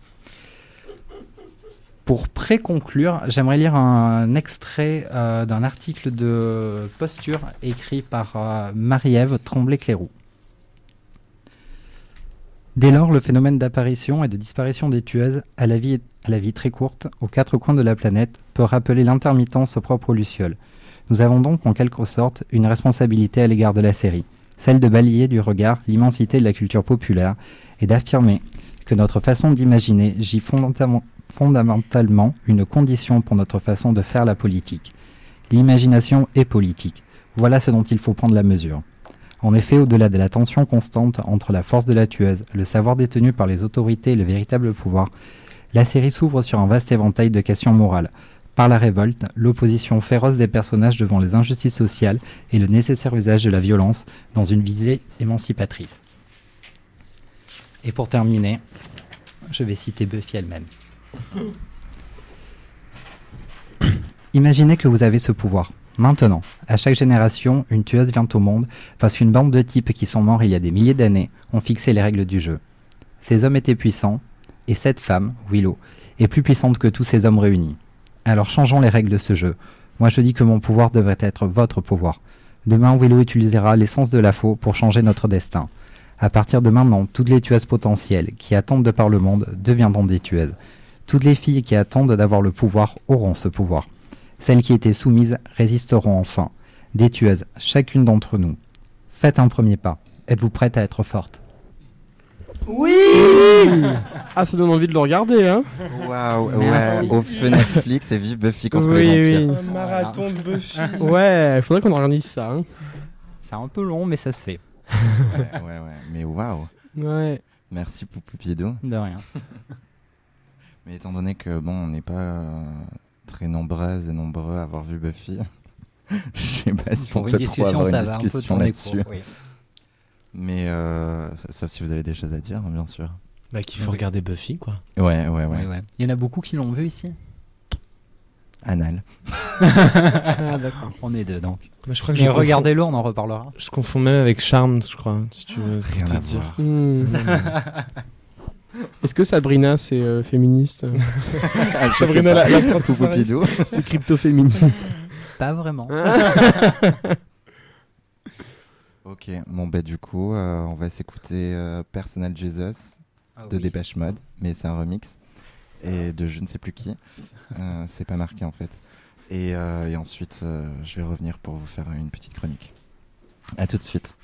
Pour pré-conclure, j'aimerais lire un extrait d'un article de Posture écrit par Marie-Ève Tremblay-Cléroux. Dès lors, le phénomène d'apparition et de disparition des tueuses à la vie très courte, aux quatre coins de la planète, peut rappeler l'intermittence propre aux lucioles. Nous avons donc en quelque sorte une responsabilité à l'égard de la série, celle de balayer du regard l'immensité de la culture populaire et d'affirmer que notre façon d'imaginer gît fondamentalement une condition pour notre façon de faire la politique. L'imagination est politique. Voilà ce dont il faut prendre la mesure. En effet, au-delà de la tension constante entre la force de la tueuse, le savoir détenu par les autorités et le véritable pouvoir, la série s'ouvre sur un vaste éventail de questions morales. Par la révolte, l'opposition féroce des personnages devant les injustices sociales et le nécessaire usage de la violence dans une visée émancipatrice. Et pour terminer, je vais citer Buffy elle-même. Imaginez que vous avez ce pouvoir. Maintenant, à chaque génération, une tueuse vient au monde parce qu'une bande de types qui sont morts il y a des milliers d'années ont fixé les règles du jeu. Ces hommes étaient puissants, et cette femme, Willow, est plus puissante que tous ces hommes réunis. Alors changeons les règles de ce jeu. Moi je dis que mon pouvoir devrait être votre pouvoir. Demain, Willow utilisera l'essence de la faux pour changer notre destin. À partir de maintenant, toutes les tueuses potentielles qui attendent de par le monde deviendront des tueuses. Toutes les filles qui attendent d'avoir le pouvoir auront ce pouvoir. Celles qui étaient soumises résisteront enfin. Des tueuses, chacune d'entre nous. Faites un premier pas. Êtes-vous prête à être forte ? Oui. Ah, ça donne envie de le regarder, hein. Waouh, ouais, au feu Netflix et vive Buffy contre les vampires. Un marathon de Buffy. Ouais, il faudrait qu'on organise ça. Hein. C'est un peu long, mais ça se fait. Ouais, mais waouh. Ouais. Merci Poupoupiedou. De rien. Mais étant donné que, bon, on n'est pas très nombreuses et nombreux à avoir vu Buffy, je sais pas si on peut trop avoir une discussion là-dessus. Oui. Mais sauf si vous avez des choses à dire, bien sûr. Bah, qu'il faut regarder Buffy, quoi. Ouais. Il y en a beaucoup qui l'ont vu ici. Anal. Ah, d'accord. On est deux donc. Bah, je crois que mais regardez-le, on en reparlera. Je confonds même avec Charmed, je crois. Si tu veux rien à dire. Est-ce que Sabrina c'est féministe? Sabrina la Poupoupiedou. C'est crypto-féministe. Pas vraiment. Ok, bon bah du coup on va s'écouter Personal Jesus de Depeche Mode, mais c'est un remix et de je ne sais plus qui, c'est pas marqué en fait. Et ensuite je vais revenir pour vous faire une petite chronique. À tout de suite.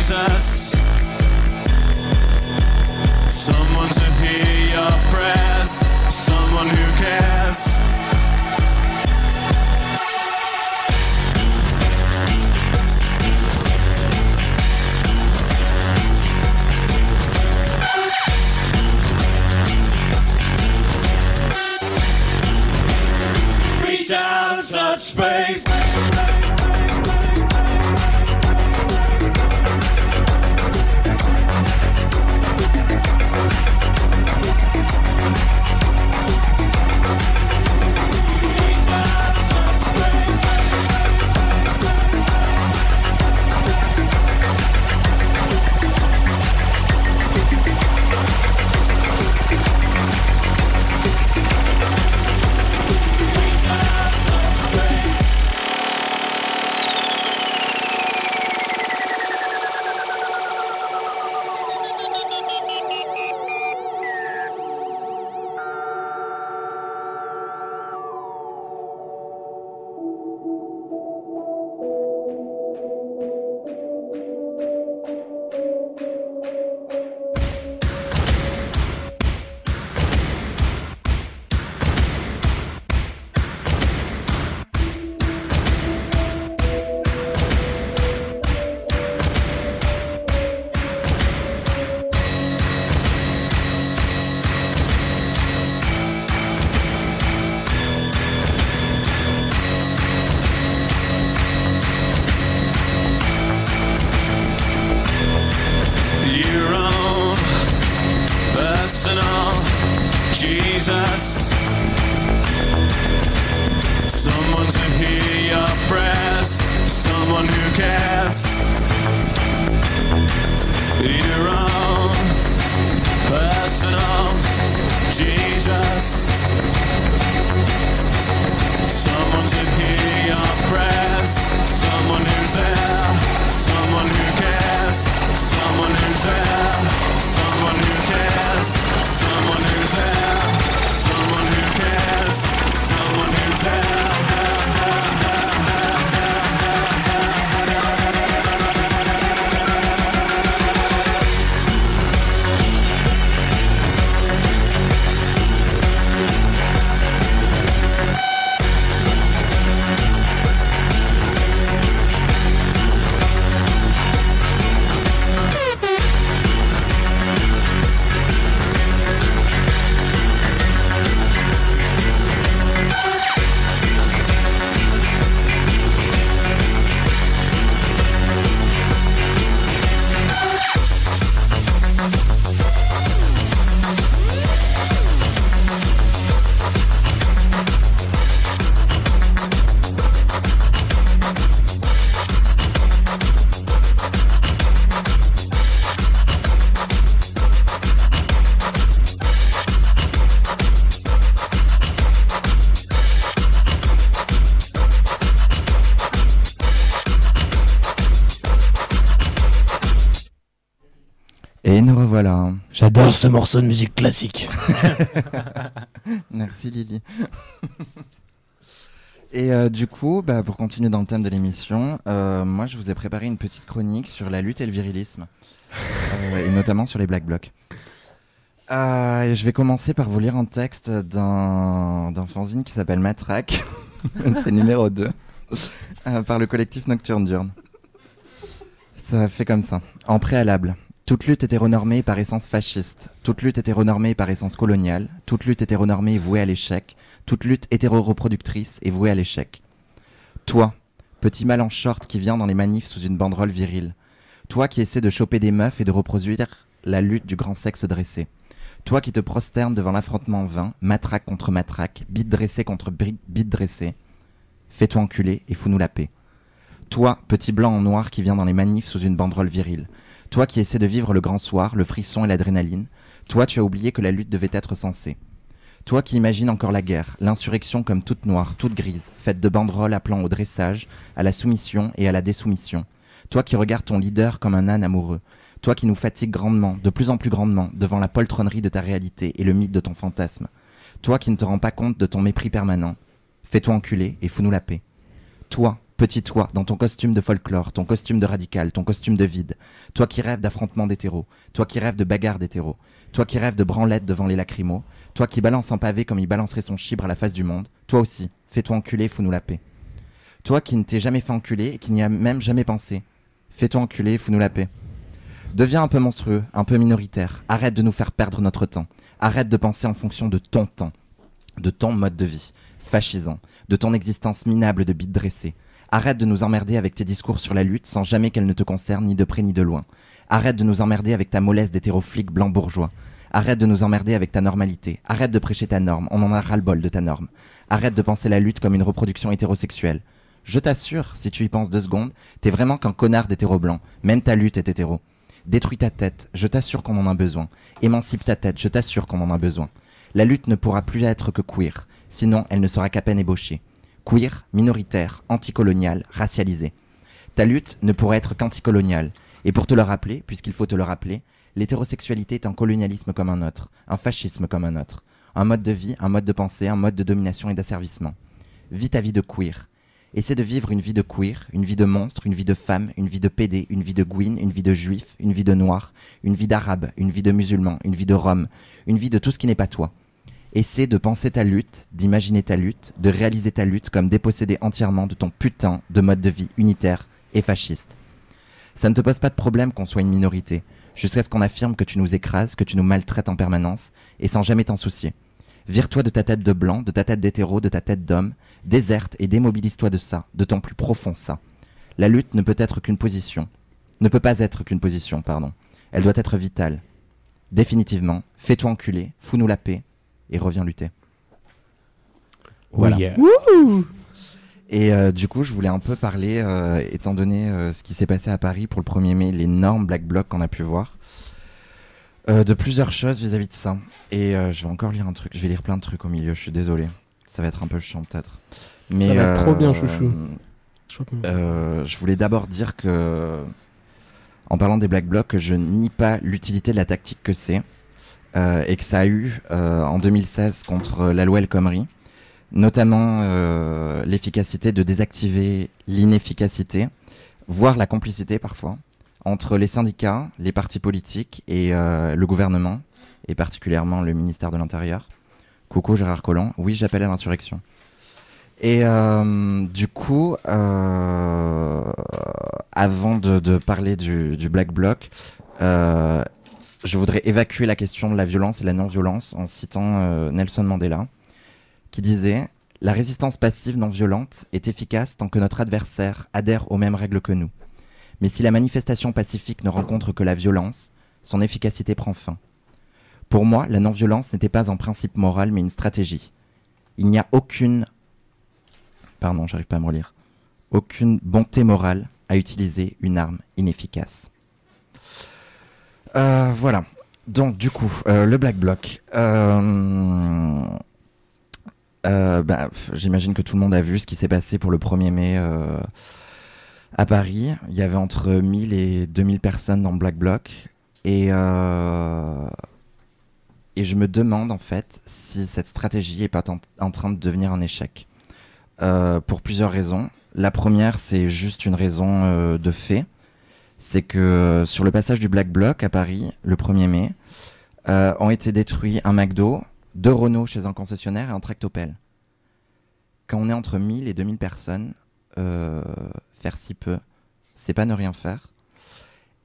Jesus, someone to hear your prayers, someone who cares. Reach out and touch faith. Jesus, someone to hear your prayers, someone who cares. Your own personal Jesus, someone to hear your prayers, someone who's there, someone who cares, someone who's there, someone who cares, someone who's there, someone who cares, someone who's there. Et nous revoilà. J'adore ce morceau de musique classique. Merci Lily. Et du coup, pour continuer dans le thème de l'émission, moi je vous ai préparé une petite chronique sur la lutte et le virilisme, et notamment sur les Black Blocs. Et je vais commencer par vous lire un texte d'un fanzine qui s'appelle Matraque, c'est numéro 2, par le collectif Nocturne Diurne. Ça fait comme ça. En préalable. Toute lutte hétéronormée par essence fasciste, toute lutte hétéronormée par essence coloniale, toute lutte hétéronormée est vouée à l'échec, toute lutte hétéro-reproductrice est vouée à l'échec. Toi, petit mal en short qui vient dans les manifs sous une banderole virile, toi qui essaies de choper des meufs et de reproduire la lutte du grand sexe dressé, toi qui te prosternes devant l'affrontement vain, matraque contre matraque, bite dressée contre bite dressée, fais-toi enculer et fous-nous la paix. Toi, petit blanc en noir qui vient dans les manifs sous une banderole virile, toi qui essaies de vivre le grand soir, le frisson et l'adrénaline, toi tu as oublié que la lutte devait être sensée. Toi qui imagines encore la guerre, l'insurrection comme toute noire, toute grise, faite de banderoles appelant au dressage, à la soumission et à la désoumission. Toi qui regardes ton leader comme un âne amoureux. Toi qui nous fatigues grandement, de plus en plus grandement, devant la poltronnerie de ta réalité et le mythe de ton fantasme. Toi qui ne te rends pas compte de ton mépris permanent. Fais-toi enculer et fous-nous la paix. Toi, Petit toi, dans ton costume de folklore, ton costume de radical, ton costume de vide. Toi qui rêves d'affrontements d'hétéros. Toi qui rêves de bagarres d'hétéros. Toi qui rêves de branlettes devant les lacrymos. Toi qui balance un pavé comme il balancerait son chibre à la face du monde. Toi aussi, fais-toi enculer, fous-nous la paix. Toi qui ne t'es jamais fait enculer et qui n'y a même jamais pensé. Fais-toi enculer, fous-nous la paix. Deviens un peu monstrueux, un peu minoritaire. Arrête de nous faire perdre notre temps. Arrête de penser en fonction de ton temps, de ton mode de vie, fascisant, de ton existence minable de bites dressées. Arrête de nous emmerder avec tes discours sur la lutte sans jamais qu'elle ne te concerne ni de près ni de loin. Arrête de nous emmerder avec ta mollesse d'hétéroflic blanc bourgeois. Arrête de nous emmerder avec ta normalité. Arrête de prêcher ta norme, on en a ras-le-bol de ta norme. Arrête de penser la lutte comme une reproduction hétérosexuelle. Je t'assure, si tu y penses 2 secondes, t'es vraiment qu'un connard d'hétéro blanc. Même ta lutte est hétéro. Détruis ta tête, je t'assure qu'on en a besoin. Émancipe ta tête, je t'assure qu'on en a besoin. La lutte ne pourra plus être que queer, sinon elle ne sera qu'à peine ébauchée. Queer, minoritaire, anticolonial, racialisé. Ta lutte ne pourra être qu'anticoloniale. Et pour te le rappeler, puisqu'il faut te le rappeler, l'hétérosexualité est un colonialisme comme un autre, un fascisme comme un autre. Un mode de vie, un mode de pensée, un mode de domination et d'asservissement. Vis ta vie de queer. Essaie de vivre une vie de queer, une vie de monstre, une vie de femme, une vie de pédé, une vie de gouine, une vie de juif, une vie de noir, une vie d'arabe, une vie de musulman, une vie de rome, une vie de tout ce qui n'est pas toi. Essaie de penser ta lutte, d'imaginer ta lutte, de réaliser ta lutte comme dépossédée entièrement de ton putain de mode de vie unitaire et fasciste. Ça ne te pose pas de problème qu'on soit une minorité, jusqu'à ce qu'on affirme que tu nous écrases, que tu nous maltraites en permanence, et sans jamais t'en soucier. Vire-toi de ta tête de blanc, de ta tête d'hétéro, de ta tête d'homme, déserte et démobilise-toi de ça, de ton plus profond ça. La lutte ne peut être qu'une position. Ne peut pas être qu'une position, pardon. Elle doit être vitale. Définitivement, fais-toi enculer, fous-nous la paix, et reviens lutter. Voilà. Oui, Et du coup, je voulais un peu parler, étant donné ce qui s'est passé à Paris pour le 1er mai, l'énorme Black Bloc qu'on a pu voir, de plusieurs choses vis-à-vis de ça. Et je vais encore lire un truc, je vais lire plein de trucs au milieu, je suis désolé. Ça va être un peu chiant peut-être. Mais, ça va être trop bien, chouchou. Je voulais d'abord dire que, en parlant des Black Blocs, que je nie pas l'utilité de la tactique que c'est, et que ça a eu en 2016 contre la loi El Khomri, notamment l'efficacité de désactiver l'inefficacité, voire la complicité parfois, entre les syndicats, les partis politiques et le gouvernement, et particulièrement le ministère de l'Intérieur. Coucou Gérard Collomb, oui j'appelle à l'insurrection. Et du coup, avant de parler du Black Bloc, je voudrais évacuer la question de la violence et la non-violence en citant Nelson Mandela, qui disait « La résistance passive non violente est efficace tant que notre adversaire adhère aux mêmes règles que nous. Mais si la manifestation pacifique ne rencontre que la violence, son efficacité prend fin. Pour moi, la non-violence n'était pas un principe moral mais une stratégie. Il n'y a aucune bonté morale à utiliser une arme inefficace. » Voilà. Donc du coup, le Black Bloc. J'imagine que tout le monde a vu ce qui s'est passé pour le 1er mai à Paris. Il y avait entre 1000 et 2000 personnes dans le Black Bloc. Et je me demande en fait si cette stratégie est pas en train de devenir un échec. Pour plusieurs raisons. La première, c'est juste une raison de fait. C'est que sur le passage du Black Bloc à Paris, le 1er mai, ont été détruits un McDo, 2 Renault chez un concessionnaire et un tractopelle. Quand on est entre 1000 et 2000 personnes, faire si peu, c'est pas ne rien faire.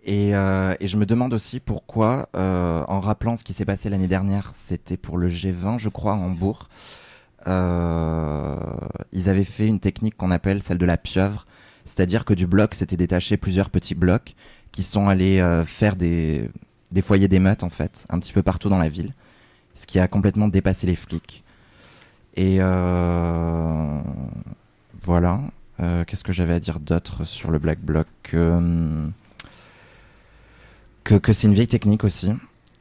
Et je me demande aussi pourquoi, en rappelant ce qui s'est passé l'année dernière, c'était pour le G20, je crois, à Hambourg, ils avaient fait une technique qu'on appelle celle de la pieuvre, c'est-à-dire que du bloc s'étaient détachés plusieurs petits blocs qui sont allés faire des foyers d'émeutes en fait, un petit peu partout dans la ville, ce qui a complètement dépassé les flics. Et voilà. Qu'est-ce que j'avais à dire d'autre sur le Black Bloc, que c'est une vieille technique aussi,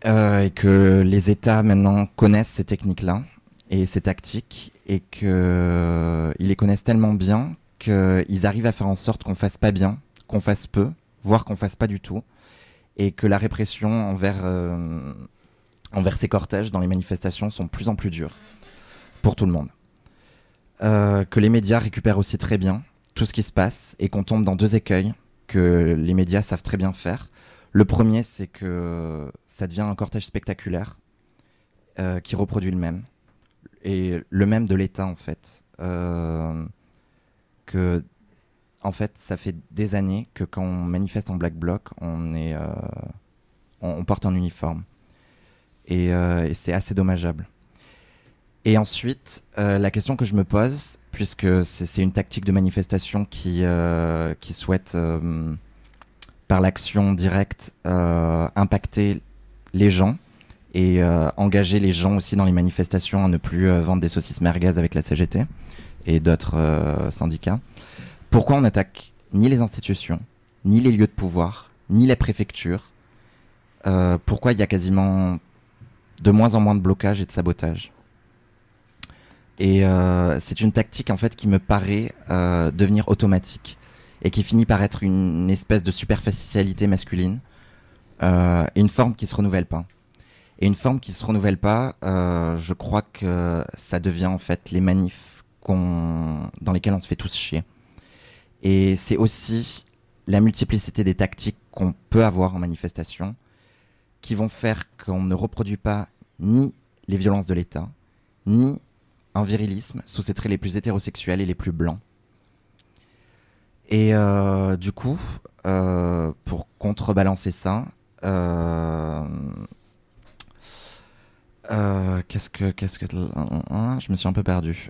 et que les États maintenant connaissent ces techniques-là et ces tactiques, et qu'ils les connaissent tellement bien qu'ils arrivent à faire en sorte qu'on fasse pas bien, qu'on fasse peu, voire qu'on fasse pas du tout, et que la répression envers ces cortèges dans les manifestations sont de plus en plus dures pour tout le monde. Que les médias récupèrent aussi très bien, tout ce qui se passe et qu'on tombe dans deux écueils que les médias savent très bien faire. Le premier, c'est que ça devient un cortège spectaculaire qui reproduit le même. Et le même de l'État, en fait. Que, en fait, ça fait des années que quand on manifeste en Black Bloc, on porte un uniforme. Et c'est assez dommageable. Et ensuite, la question que je me pose, puisque c'est une tactique de manifestation qui souhaite, par l'action directe, impacter les gens et engager les gens aussi dans les manifestations à ne plus vendre des saucisses merguez avec la CGT et d'autres syndicats. Pourquoi on n'attaque ni les institutions, ni les lieux de pouvoir, ni les préfectures? Pourquoi il y a quasiment de moins en moins de blocages et de sabotages? Et c'est une tactique en fait qui me paraît devenir automatique et qui finit par être une espèce de superficialité masculine et une forme qui se renouvelle pas. Et une forme qui se renouvelle pas, je crois que ça devient en fait les manifs dans lesquels on se fait tous chier. Et c'est aussi la multiplicité des tactiques qu'on peut avoir en manifestation qui vont faire qu'on ne reproduit pas ni les violences de l'État, ni un virilisme sous ses traits les plus hétérosexuels et les plus blancs. Et du coup, pour contrebalancer ça, qu'est-ce que je me suis un peu perdu.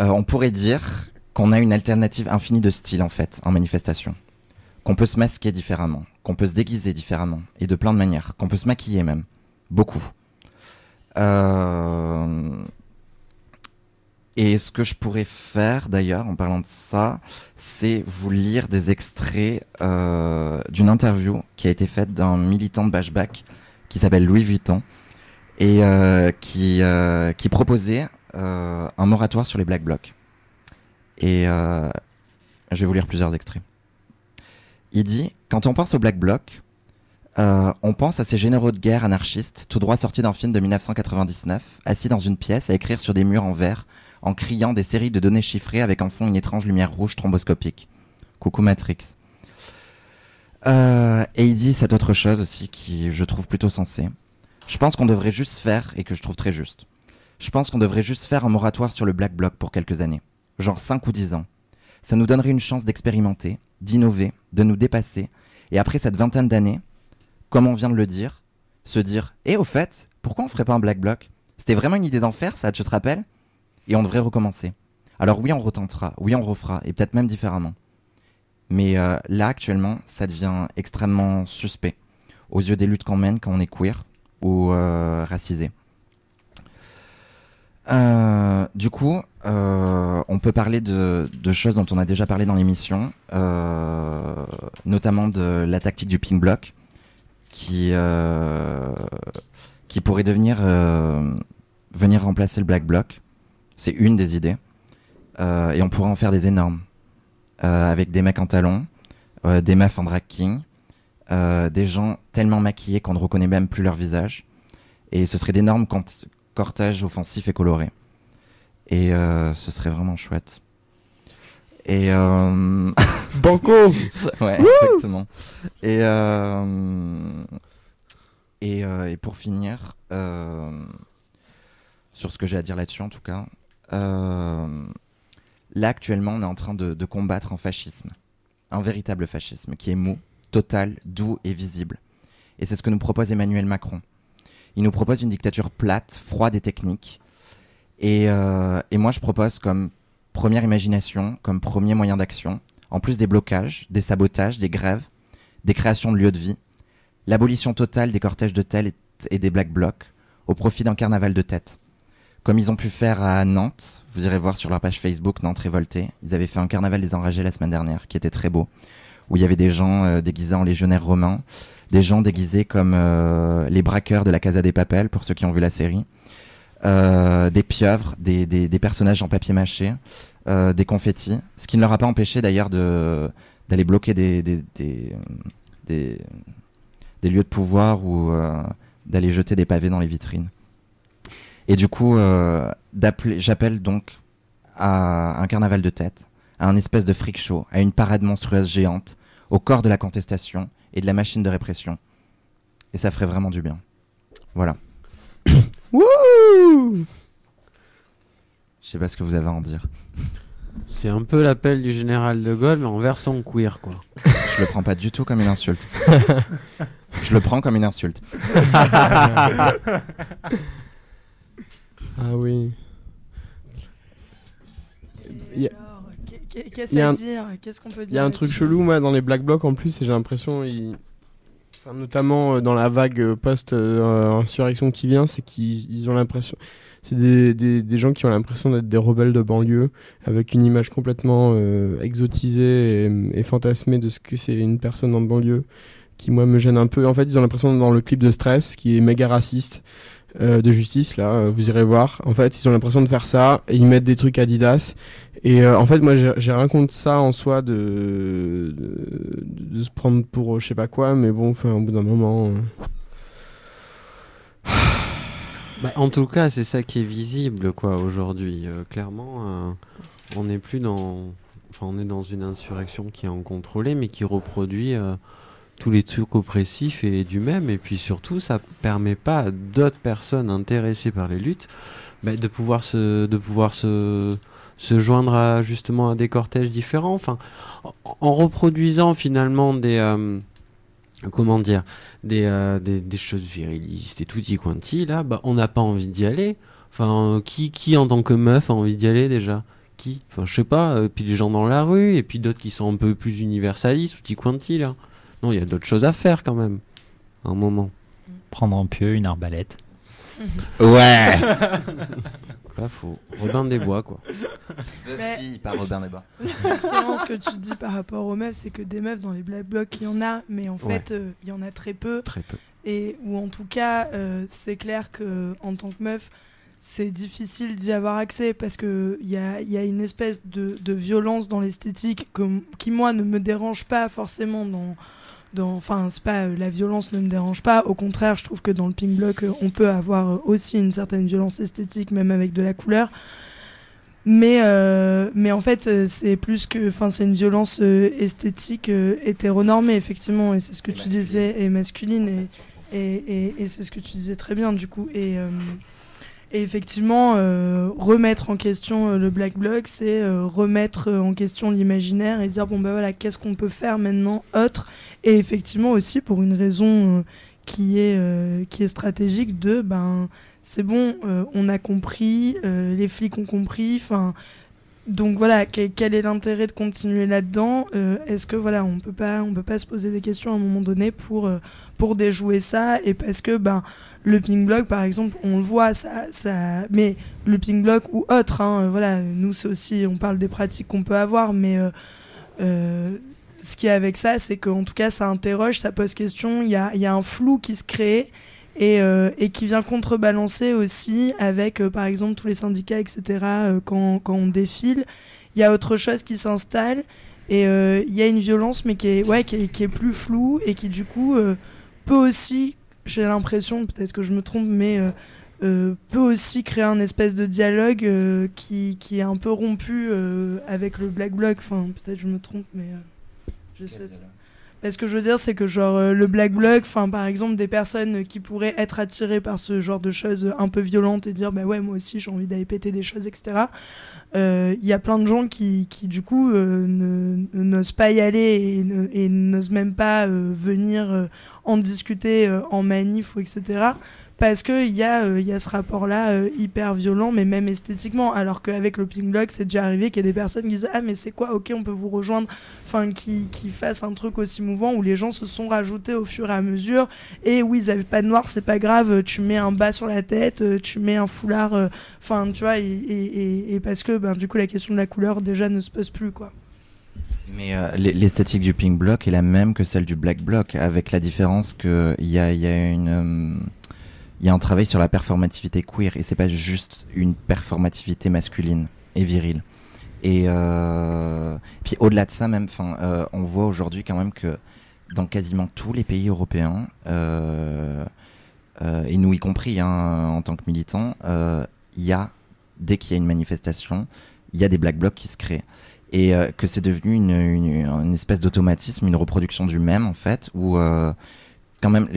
On pourrait dire qu'on a une alternative infinie de styles en fait en manifestation, qu'on peut se masquer différemment, qu'on peut se déguiser différemment et de plein de manières, qu'on peut se maquiller même, beaucoup. Et ce que je pourrais faire d'ailleurs en parlant de ça, c'est vous lire des extraits d'une interview qui a été faite d'un militant de Bashback qui s'appelle Louis Vuitton et qui proposait un moratoire sur les Black Blocs. Et je vais vous lire plusieurs extraits. Il dit « Quand on pense aux Black Blocs, on pense à ces généraux de guerre anarchistes, tout droit sortis d'un film de 1999, assis dans une pièce à écrire sur des murs en verre, en criant des séries de données chiffrées avec en fond une étrange lumière rouge thromboscopique. Coucou Matrix. » Et il dit cette autre chose aussi qui je trouve plutôt sensée. Je pense qu'on devrait juste faire, et que je trouve très juste, je pense qu'on devrait juste faire un moratoire sur le Black Bloc pour quelques années, genre 5 ou 10 ans. Ça nous donnerait une chance d'expérimenter, d'innover, de nous dépasser, et après cette vingtaine d'années, comme on vient de le dire, se dire « Eh, au fait, pourquoi on ferait pas un Black Bloc? C'était vraiment une idée d'en faire, ça, tu te rappelles ?» Et on devrait recommencer. Alors oui, on retentera, oui, on refera, et peut-être même différemment. Mais là, actuellement, ça devient extrêmement suspect aux yeux des luttes qu'on mène quand on est queer ou racisé. Du coup, on peut parler de choses dont on a déjà parlé dans l'émission, notamment de la tactique du pink bloc, qui pourrait venir remplacer le black bloc. C'est une des idées. Et on pourrait en faire des énormes. Avec des mecs en talons, des meufs en drag king, des gens tellement maquillés qu'on ne reconnaît même plus leur visage. Et ce serait d'énormes cortèges offensifs et colorés. Et ce serait vraiment chouette. Et Banco. Ouais, exactement. Et pour finir, sur ce que j'ai à dire là-dessus en tout cas, là actuellement on est en train de combattre un fascisme, un véritable fascisme qui est mou, total, doux et visible. Et c'est ce que nous propose Emmanuel Macron. Il nous propose une dictature plate, froide et technique. Et moi je propose comme première imagination, comme premier moyen d'action, en plus des blocages, des sabotages, des grèves, des créations de lieux de vie, l'abolition totale des cortèges de tête et des black blocs au profit d'un carnaval de tête. Comme ils ont pu faire à Nantes, vous irez voir sur leur page Facebook Nantes Révoltée, ils avaient fait un carnaval des enragés la semaine dernière qui était très beau, où il y avait des gens déguisés en légionnaires romains, des gens déguisés comme les braqueurs de la Casa des Papel, pour ceux qui ont vu la série, des pieuvres, des personnages en papier mâché, des confettis, ce qui ne leur a pas empêché d'ailleurs d'aller bloquer des lieux de pouvoir ou d'aller jeter des pavés dans les vitrines. Et du coup, j'appelle donc à un carnaval de tête, à un espèce de freak show, à une parade monstrueuse géante, au corps de la contestation et de la machine de répression. Et ça ferait vraiment du bien. Voilà. Wouh! Je sais pas ce que vous avez à en dire. C'est un peu l'appel du général de Gaulle, mais en version queer, quoi. Je le prends pas du tout comme une insulte. Je le prends comme une insulte. Ah oui. Il y a- Alors, qu'est-ce il y a à un- dire? Qu'est-ce qu'on peut dire? Il y a un truc là-dessus chelou, moi, dans les Black Blocs en plus, et j'ai l'impression, enfin, notamment dans la vague post-insurrection qui vient, c'est qu'ils ont l'impression. C'est des gens qui ont l'impression d'être des rebelles de banlieue, avec une image complètement exotisée et fantasmée de ce que c'est une personne en banlieue, qui, moi, me gêne un peu. En fait, ils ont l'impression, dans le clip de Stress, qui est méga raciste, de Justice, là, vous irez voir. En fait, ils ont l'impression de faire ça, et ils mettent des trucs Adidas. Et en fait, moi, j'ai rien contre ça en soi de se prendre pour je sais pas quoi, mais bon, enfin, au bout d'un moment. Bah, en tout cas, c'est ça qui est visible, quoi, aujourd'hui. Clairement, on n'est plus dans... Enfin, on est dans une insurrection qui est incontrôlée, mais qui reproduit tous les trucs oppressifs et du même. Et puis surtout, ça permet pas à d'autres personnes intéressées par les luttes de pouvoir se joindre justement à des cortèges différents. Enfin, en reproduisant finalement des choses virilistes et tutti quanti, là, on n'a pas envie d'y aller. Enfin, qui en tant que meuf a envie d'y aller déjà? Qui? Enfin, je sais pas. Puis les gens dans la rue, et puis d'autres qui sont un peu plus universalistes, tutti quanti, là. Non, il y a d'autres choses à faire quand même. À un moment. Prendre un pieu, une arbalète. Ouais. Pas faux. Robin des Bois, quoi. Si, pas Robin des Bois. Justement, ce que tu dis par rapport aux meufs, c'est que des meufs dans les Black Blocs, il y en a, mais en Ouais. fait, il y en a très peu. Très peu. Et ou en tout cas, c'est clair que en tant que meuf, c'est difficile d'y avoir accès parce que il y a une espèce de violence dans l'esthétique qui moi ne me dérange pas forcément enfin c'est pas la violence ne me dérange pas, au contraire je trouve que dans le Pink Block on peut avoir aussi une certaine violence esthétique même avec de la couleur, mais en fait c'est plus que, enfin c'est une violence esthétique hétéronormée effectivement, et c'est ce que tu disais, et masculine, et c'est ce que tu disais très bien du coup, et effectivement, remettre en question le Black Bloc, c'est remettre en question l'imaginaire et dire bon bah voilà, qu'est-ce qu'on peut faire maintenant autre, et effectivement aussi pour une raison qui est stratégique de c'est bon, on a compris, les flics ont compris, enfin donc voilà, quel est l'intérêt de continuer là-dedans? Est-ce que voilà, on peut pas se poser des questions à un moment donné pour déjouer ça, et parce que le Pink Bloc par exemple, on le voit, ça mais le Pink Bloc ou autre, voilà, nous c'est aussi, on parle des pratiques qu'on peut avoir, mais ce qu'il y a avec ça, c'est qu'en tout cas ça interroge, ça pose question, il y a un flou qui se crée, et qui vient contrebalancer aussi avec par exemple tous les syndicats, etc. Quand on défile, il y a autre chose qui s'installe, et il y a une violence mais qui est plus floue, et qui du coup peut aussi, j'ai l'impression, peut-être que je me trompe, mais peut aussi créer un espèce de dialogue qui est un peu rompu avec le Black Bloc, enfin peut-être je me trompe, mais je sais. Ce que je veux dire, c'est que genre le Black Bloc, enfin par exemple des personnes qui pourraient être attirées par ce genre de choses un peu violentes et dire bah ouais, moi aussi j'ai envie d'aller péter des choses, etc. Il y a plein de gens qui du coup n'osent pas y aller et n'osent même pas venir en discuter en manif ou etc. Parce qu'il y a ce rapport-là hyper violent, mais même esthétiquement. Alors qu'avec le Pink Bloc, c'est déjà arrivé qu'il y a des personnes qui disent « Ah, mais c'est quoi? Ok, on peut vous rejoindre. » Enfin, qui fassent un truc aussi mouvant, où les gens se sont rajoutés au fur et à mesure. Et oui, ils n'avaient pas de noir, c'est pas grave. Tu mets un bas sur la tête, tu mets un foulard. Enfin, tu vois, et parce que du coup, la question de la couleur, déjà, ne se pose plus, quoi. Mais l'esthétique du Pink Bloc est la même que celle du Black Bloc, avec la différence qu'il y a un travail sur la performativité queer, et c'est pas juste une performativité masculine et virile. Et puis au-delà de ça même, on voit aujourd'hui quand même que dans quasiment tous les pays européens, et nous y compris en tant que militants, dès qu'il y a une manifestation, il y a des black blocs qui se créent. Et que c'est devenu une espèce d'automatisme, une reproduction du même, en fait, où quand même,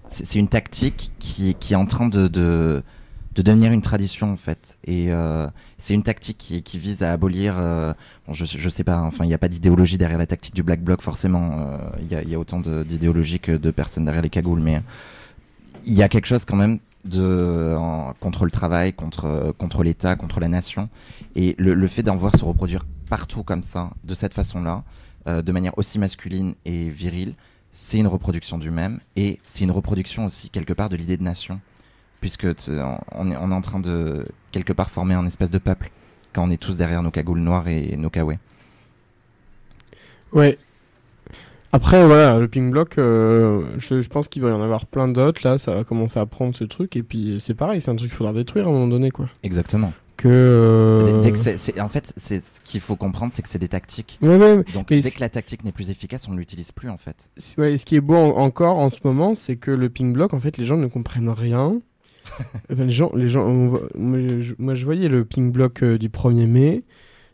c'est une tactique qui est en train de devenir une tradition, en fait. Et c'est une tactique qui vise à abolir... bon, je sais pas, enfin, il n'y a pas d'idéologie derrière la tactique du black bloc, forcément. Il y a autant d'idéologie que de personnes derrière les cagoules, mais il y a quelque chose quand même contre le travail, contre l'État, contre la nation. Et le fait d'en voir se reproduire partout comme ça, de cette façon-là, de manière aussi masculine et virile, c'est une reproduction du même. Et c'est une reproduction aussi, quelque part, de l'idée de nation. Puisque on est en train de, quelque part, former un espèce de peuple, quand on est tous derrière nos cagoules noires et nos kawais. Ouais. Après, voilà, le pink block, je pense qu'il va y en avoir plein d'autres. Là, ça va commencer à prendre ce truc. Et puis, c'est pareil, c'est un truc qu'il faudra détruire à un moment donné, quoi. Exactement. Dès que en fait, ce qu'il faut comprendre, c'est que c'est des tactiques. Ouais, donc, dès que la tactique n'est plus efficace, on ne l'utilise plus, en fait. Ouais, et ce qui est beau encore en ce moment, c'est que le pink block, en fait, les gens ne comprennent rien. Enfin, moi, je voyais le pink block du 1er mai.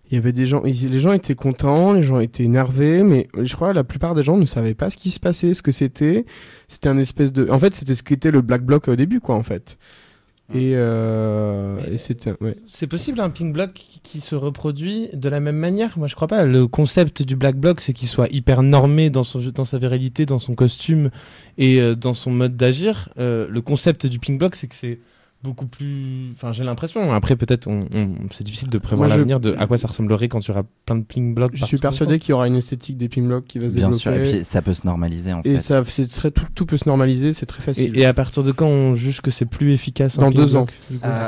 Il y avait des gens, les gens étaient contents, les gens étaient énervés, mais je crois que la plupart des gens ne savaient pas ce qui se passait, ce que c'était. C'était un espèce de... En fait, c'était ce qu'était le black bloc au début, quoi, en fait. Et c'était... Ouais. C'est possible un pink block qui se reproduit de la même manière? Moi je crois pas. Le concept du black bloc, c'est qu'il soit hyper normé dans sa virilité, dans son costume et dans son mode d'agir. Le concept du pink block, c'est que c'est beaucoup plus... Enfin, j'ai l'impression. Après, peut-être, c'est difficile de prévoir l'avenir de à quoi ça ressemblerait quand il y aura plein de pink blocs. Je suis persuadé qu'il y aura une esthétique des pink blocs qui va se développer. Bien sûr, et puis ça peut se normaliser, en fait. Et tout peut se normaliser, c'est très facile. Et à partir de quand on juge que c'est plus efficace? Dans 2 ans.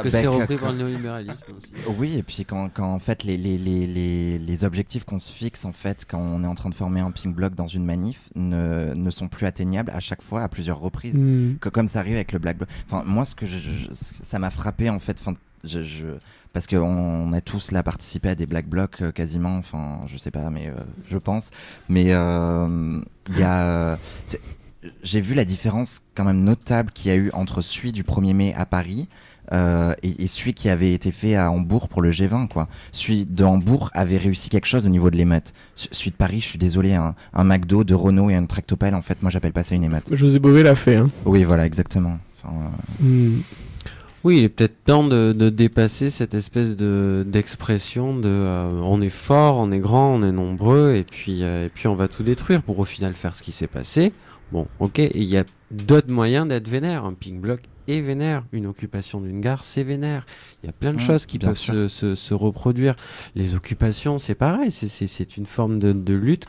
Que c'est repris par le néolibéralisme aussi. Oui, et puis quand en fait les objectifs qu'on se fixe, en fait, quand on est en train de former un pink block dans une manif, ne sont plus atteignables à chaque fois, à plusieurs reprises. Comme ça arrive avec le black bloc. Enfin, moi, ça m'a frappé, en fait, parce qu'on a tous là participé à des black blocs quasiment, enfin je sais pas, mais je pense, mais il y a j'ai vu la différence quand même notable qu'il y a eu entre celui du 1er mai à Paris et celui qui avait été fait à Hambourg pour le G20, quoi. Celui de Hambourg avait réussi quelque chose au niveau de l'émeute. Celui de Paris, je suis désolé, un McDo, de Renault et un tractopelle, en fait, moi j'appelle pas ça une émeute. José Bové l'a fait, hein. Oui, voilà, exactement. Enfin, Oui, il est peut-être temps de dépasser cette espèce d'expression de on est fort, on est grand, on est nombreux, et puis on va tout détruire pour au final faire ce qui s'est passé. Bon, ok, et il y a d'autres moyens d'être vénère. Un pink block est vénère, une occupation d'une gare, c'est vénère. Il y a plein de choses qui peuvent se reproduire. Les occupations, c'est pareil, c'est une forme de lutte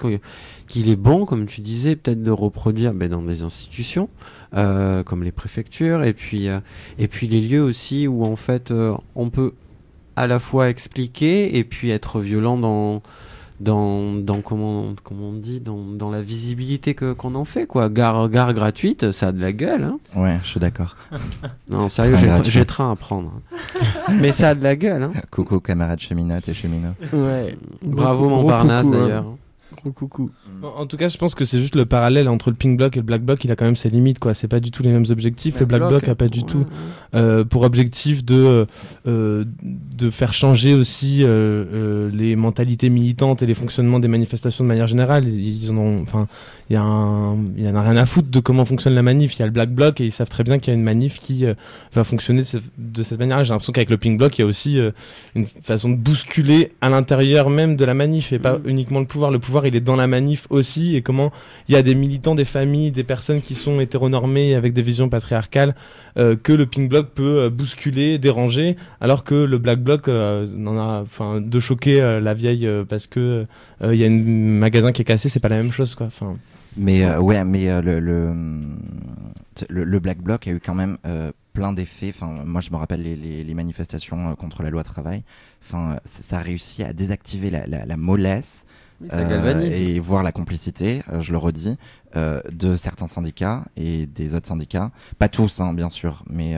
qu'il est bon, comme tu disais, peut-être de reproduire dans des institutions, comme les préfectures, et puis les lieux aussi où en fait on peut à la fois expliquer et puis être violent dans comment on dit, dans la visibilité qu'on en fait, quoi. Gare gratuite, ça a de la gueule, hein. Ouais, je suis d'accord. Non, sérieux, j'ai train à prendre, hein. Mais ça a de la gueule, hein. Coucou camarades cheminotes et cheminots. Ouais. Bravo Montparnasse, d'ailleurs. Gros coucou. En tout cas, je pense que c'est juste le parallèle entre le pink block et le black bloc. Il a quand même ses limites, quoi. C'est pas du tout les mêmes objectifs. Le black bloc a pas du tout pour objectif de faire changer aussi les mentalités militantes et les fonctionnements des manifestations de manière générale. Ils en ont, enfin, il y en a rien à foutre de comment fonctionne la manif. Il y a le black bloc et ils savent très bien qu'il y a une manif qui va fonctionner de cette manière-là. J'ai l'impression qu'avec le pink bloc, il y a aussi une façon de bousculer à l'intérieur même de la manif et pas uniquement le pouvoir. Le pouvoir, il est dans la manif aussi, et comment il y a des militants, des familles, des personnes qui sont hétéronormées avec des visions patriarcales que le pink bloc peut bousculer, déranger, alors que le black bloc n'en a, enfin, de choquer la vieille parce que il y a un magasin qui est cassé, c'est pas la même chose, quoi. Enfin. Mais le black bloc a eu quand même plein d'effets. Enfin, moi je me rappelle les manifestations contre la loi travail. Enfin, ça a réussi à désactiver la mollesse. Et voir la complicité, je le redis, de certains syndicats et des autres syndicats, pas tous, hein, bien sûr, mais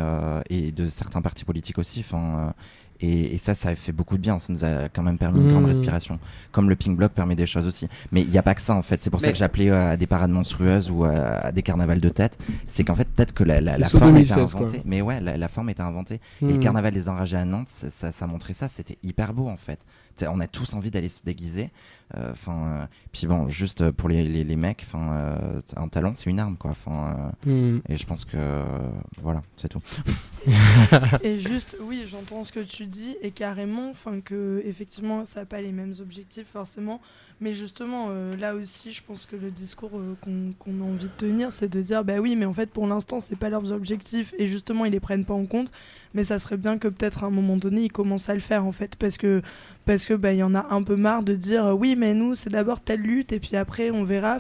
et de certains partis politiques aussi. Et ça a fait beaucoup de bien. Ça nous a quand même permis une grande respiration. Comme le Pink Bloc permet des choses aussi. Mais il n'y a pas que ça en fait. C'est pour ça que j'appelais à des parades monstrueuses ou à des carnavals de tête. C'est qu'en fait, peut-être que la forme 2016, était inventée. Mais ouais, la forme était inventée. Et le carnaval des Enragés à Nantes, ça montrait ça. C'était hyper beau en fait. On a tous envie d'aller se déguiser. Puis bon, juste pour les mecs, un talon c'est une arme quoi. Et je pense que voilà, c'est tout. Et juste, oui, j'entends ce que tu dis et carrément, que effectivement, ça n'a pas les mêmes objectifs forcément. Mais justement, là aussi, je pense que le discours qu'on a envie de tenir, c'est de dire, bah oui, mais en fait, pour l'instant, c'est pas leurs objectifs et justement, ils les prennent pas en compte. Mais ça serait bien que peut-être à un moment donné, ils commencent à le faire en fait, parce que y en a un peu marre de dire, oui, mais nous, c'est d'abord telle lutte et puis après, on verra.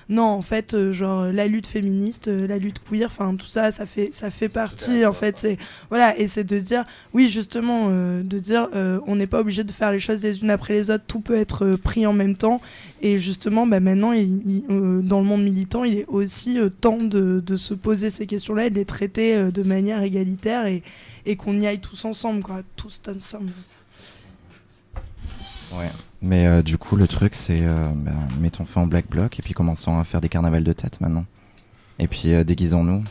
Non, en fait, genre la lutte féministe, la lutte queer, tout ça, ça fait partie en fait. C'est voilà, et c'est de dire, oui, justement, de dire, on n'est pas obligé de faire les choses les unes après les autres. Tout peut être pris en même temps. Et justement, maintenant, dans le monde militant, il est aussi temps de se poser ces questions-là et de les traiter de manière égalitaire et qu'on y aille tous ensemble, quoi, tous ensemble. Ouais, mais du coup, le truc, c'est mettons fin au Black Bloc et puis commençons à faire des carnavals de tête maintenant. Et puis déguisons-nous.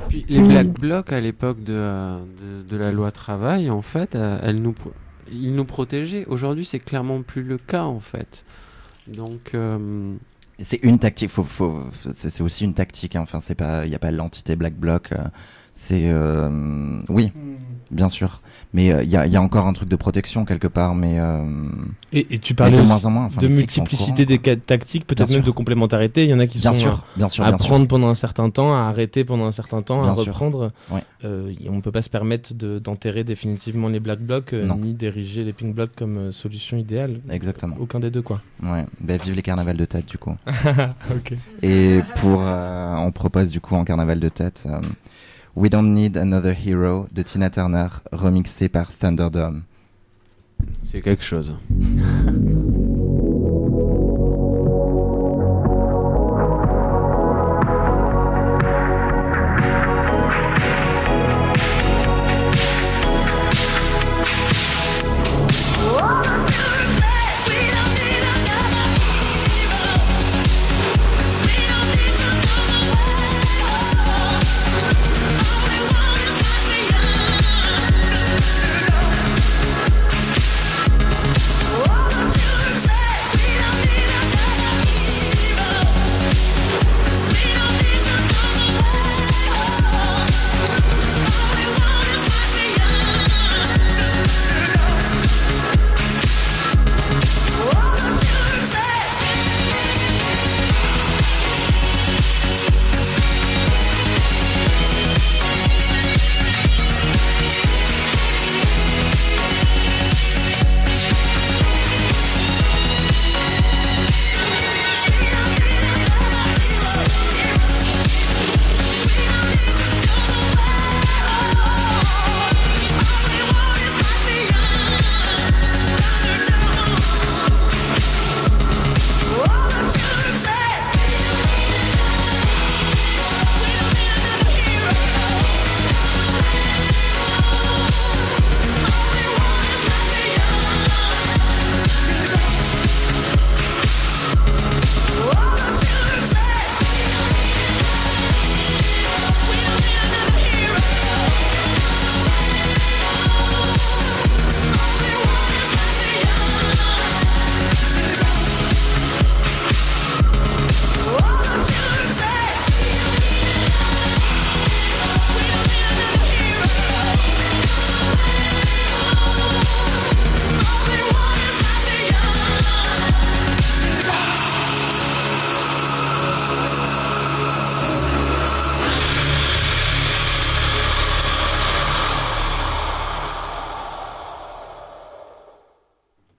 Puis les Black Blocs à l'époque de la loi travail, en fait, ils nous protégeaient. Aujourd'hui, c'est clairement plus le cas, en fait. Donc, c'est une tactique. C'est aussi une tactique. Hein. C'est pas, il y a pas l'entité Black Bloc. Oui, bien sûr. Mais il y a encore un truc de protection quelque part. Mais et tu parlais de moins en moins. De multiplicité des tactiques, peut-être même de complémentarité. Il y en a qui bien sont sûr, à prendre pendant un certain temps, à arrêter pendant un certain temps, bien à sûr. reprendre. Ouais. On ne peut pas se permettre d'enterrer définitivement les Black Blocs, ni d'ériger les Pink Blocs comme solution idéale. Exactement. Aucun des deux, quoi. Ouais. Vive les carnavals de tête, du coup. Ok. Et on propose du coup en carnaval de tête We Don't Need Another Hero de Tina Turner, remixé par Thunderdome. C'est quelque chose.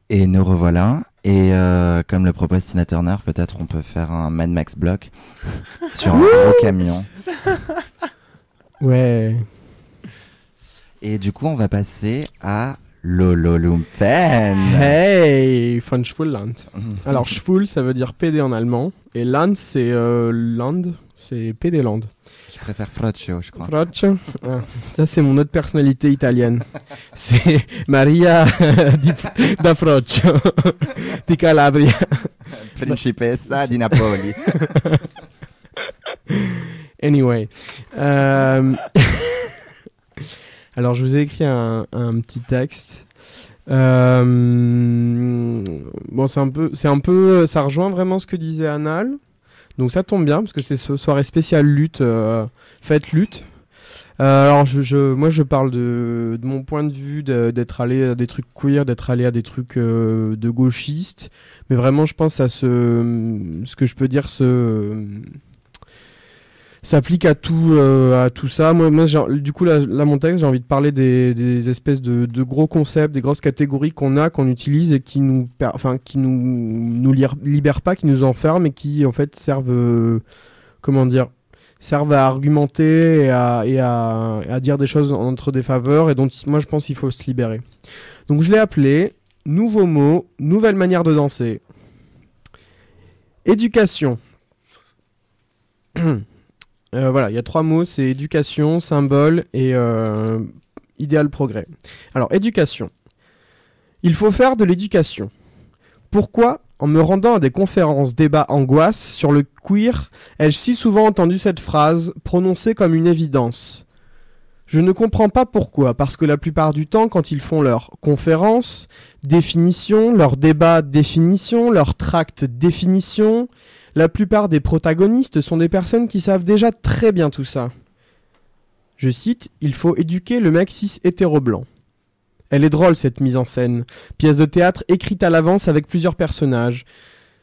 Et nous revoilà. Et comme le propose Tina Turner, peut-être on peut faire un Mad Max bloc sur un gros camion. Ouais. Et du coup, on va passer à Lolo Lumpen. Hey, von Schwulland. Alors, Schwul, ça veut dire PD en allemand. Et Land, c'est Land, c'est PD Land. Je préfère Froccio, je crois. Froccio. Ah, ça, c'est mon autre personnalité italienne. C'est Maria da Froccio, di Calabria. Principessa di Napoli. Anyway. Alors, je vous ai écrit un petit texte. Bon, c'est un peu, ça rejoint vraiment ce que disait Anal. Donc ça tombe bien parce que c'est ce soirée spéciale lutte, fête lutte. Alors moi je parle de mon point de vue d'être allé à des trucs queer, d'être allé à des trucs de gauchistes, mais vraiment je pense à ce que je peux dire s'applique à tout ça. Moi du coup là mon texte, j'ai envie de parler des espèces de gros concepts, des grosses catégories qu'on utilise et qui nous libèrent pas, qui nous enferment et qui en fait servent à argumenter et à dire des choses en notre défaveur et dont moi je pense qu'il faut se libérer. Donc je l'ai appelé nouveaux mots, nouvelle manière de danser. Éducation. Voilà, il y a 3 mots, c'est éducation, symbole et idéal progrès. Alors, éducation. Il faut faire de l'éducation. Pourquoi, en me rendant à des conférences, débats, angoisses sur le queer, ai-je si souvent entendu cette phrase prononcée comme une évidence ? Je ne comprends pas pourquoi, parce que la plupart du temps, quand ils font leurs conférences, définitions, leurs débats, définitions, leurs tracts, définitions, la plupart des protagonistes sont des personnes qui savent déjà très bien tout ça. Je cite, « Il faut éduquer le mec cis hétéro-blanc ». Elle est drôle cette mise en scène, pièce de théâtre écrite à l'avance avec plusieurs personnages.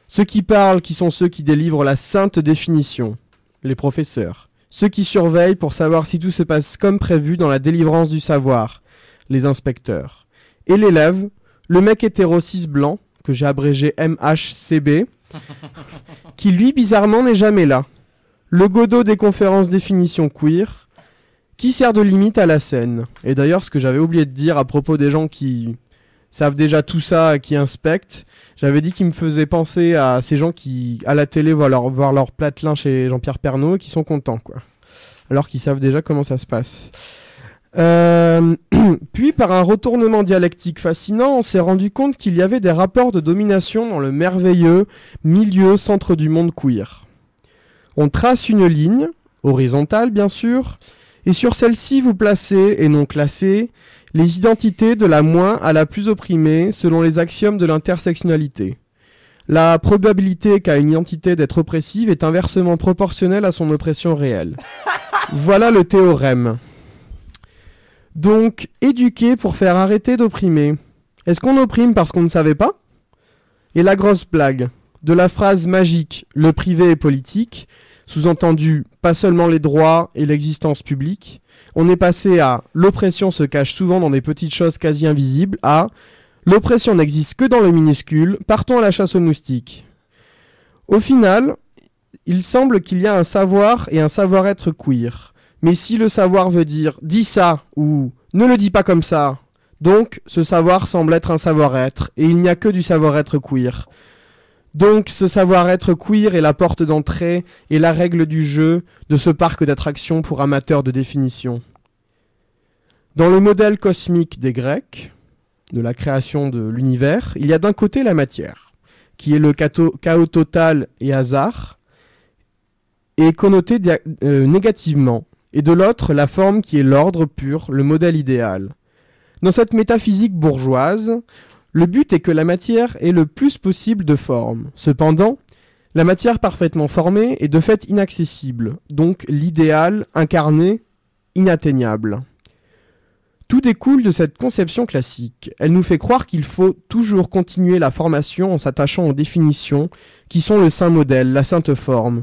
Ceux qui parlent qui sont ceux qui délivrent la sainte définition, les professeurs. Ceux qui surveillent pour savoir si tout se passe comme prévu dans la délivrance du savoir, les inspecteurs. Et l'élève, le mec hétéro-cis blanc, que j'ai abrégé MHCB, qui lui bizarrement n'est jamais là. Le Godot des conférences définition queer, qui sert de limite à la scène. Et d'ailleurs, ce que j'avais oublié de dire à propos des gens qui savent déjà tout ça, qui inspectent, j'avais dit qu'ils me faisaient penser à ces gens qui, à la télé, voient leur platelin chez Jean-Pierre Pernaut et qui sont contents, quoi. Alors qu'ils savent déjà comment ça se passe. Puis, par un retournement dialectique fascinant, on s'est rendu compte qu'il y avait des rapports de domination dans le merveilleux milieu centre du monde queer. On trace une ligne, horizontale bien sûr, et sur celle-ci vous placez, et non classez, les identités de la moins à la plus opprimée selon les axiomes de l'intersectionnalité. La probabilité qu'a une identité d'être oppressive est inversement proportionnelle à son oppression réelle. Voilà le théorème. Donc, éduquer pour faire arrêter d'opprimer. Est-ce qu'on opprime parce qu'on ne savait pas ? Et la grosse blague, de la phrase magique « le privé est politique », sous-entendu « pas seulement les droits et l'existence publique », on est passé à « l'oppression se cache souvent dans des petites choses quasi invisibles » à « l'oppression n'existe que dans le minuscule, partons à la chasse aux moustiques ». Au final, il semble qu'il y a un savoir et un savoir-être queer. Mais si le savoir veut dire « dis ça » ou « ne le dis pas comme ça », donc ce savoir semble être un savoir-être, et il n'y a que du savoir-être queer. Donc ce savoir-être queer est la porte d'entrée et la règle du jeu de ce parc d'attractions pour amateurs de définition. Dans le modèle cosmique des Grecs, de la création de l'univers, il y a d'un côté la matière, qui est le chaos total et hasard, et connoté négativement, et de l'autre la forme qui est l'ordre pur, le modèle idéal. Dans cette métaphysique bourgeoise, le but est que la matière ait le plus possible de forme. Cependant, la matière parfaitement formée est de fait inaccessible, donc l'idéal incarné, inatteignable. Tout découle de cette conception classique. Elle nous fait croire qu'il faut toujours continuer la formation en s'attachant aux définitions qui sont le saint modèle, la sainte forme.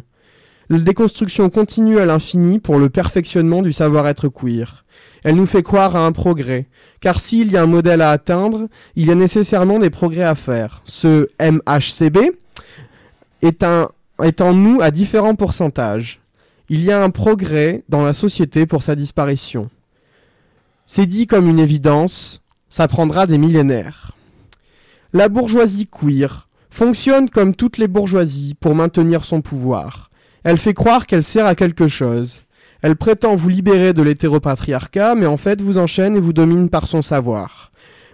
La déconstruction continue à l'infini pour le perfectionnement du savoir-être queer. Elle nous fait croire à un progrès, car s'il y a un modèle à atteindre, il y a nécessairement des progrès à faire. Ce MHCB est en nous à différents pourcentages. Il y a un progrès dans la société pour sa disparition. C'est dit comme une évidence, Ça prendra des millénaires. La bourgeoisie queer fonctionne comme toutes les bourgeoisies pour maintenir son pouvoir. Elle fait croire qu'elle sert à quelque chose. Elle prétend vous libérer de l'hétéropatriarcat, mais en fait vous enchaîne et vous domine par son savoir.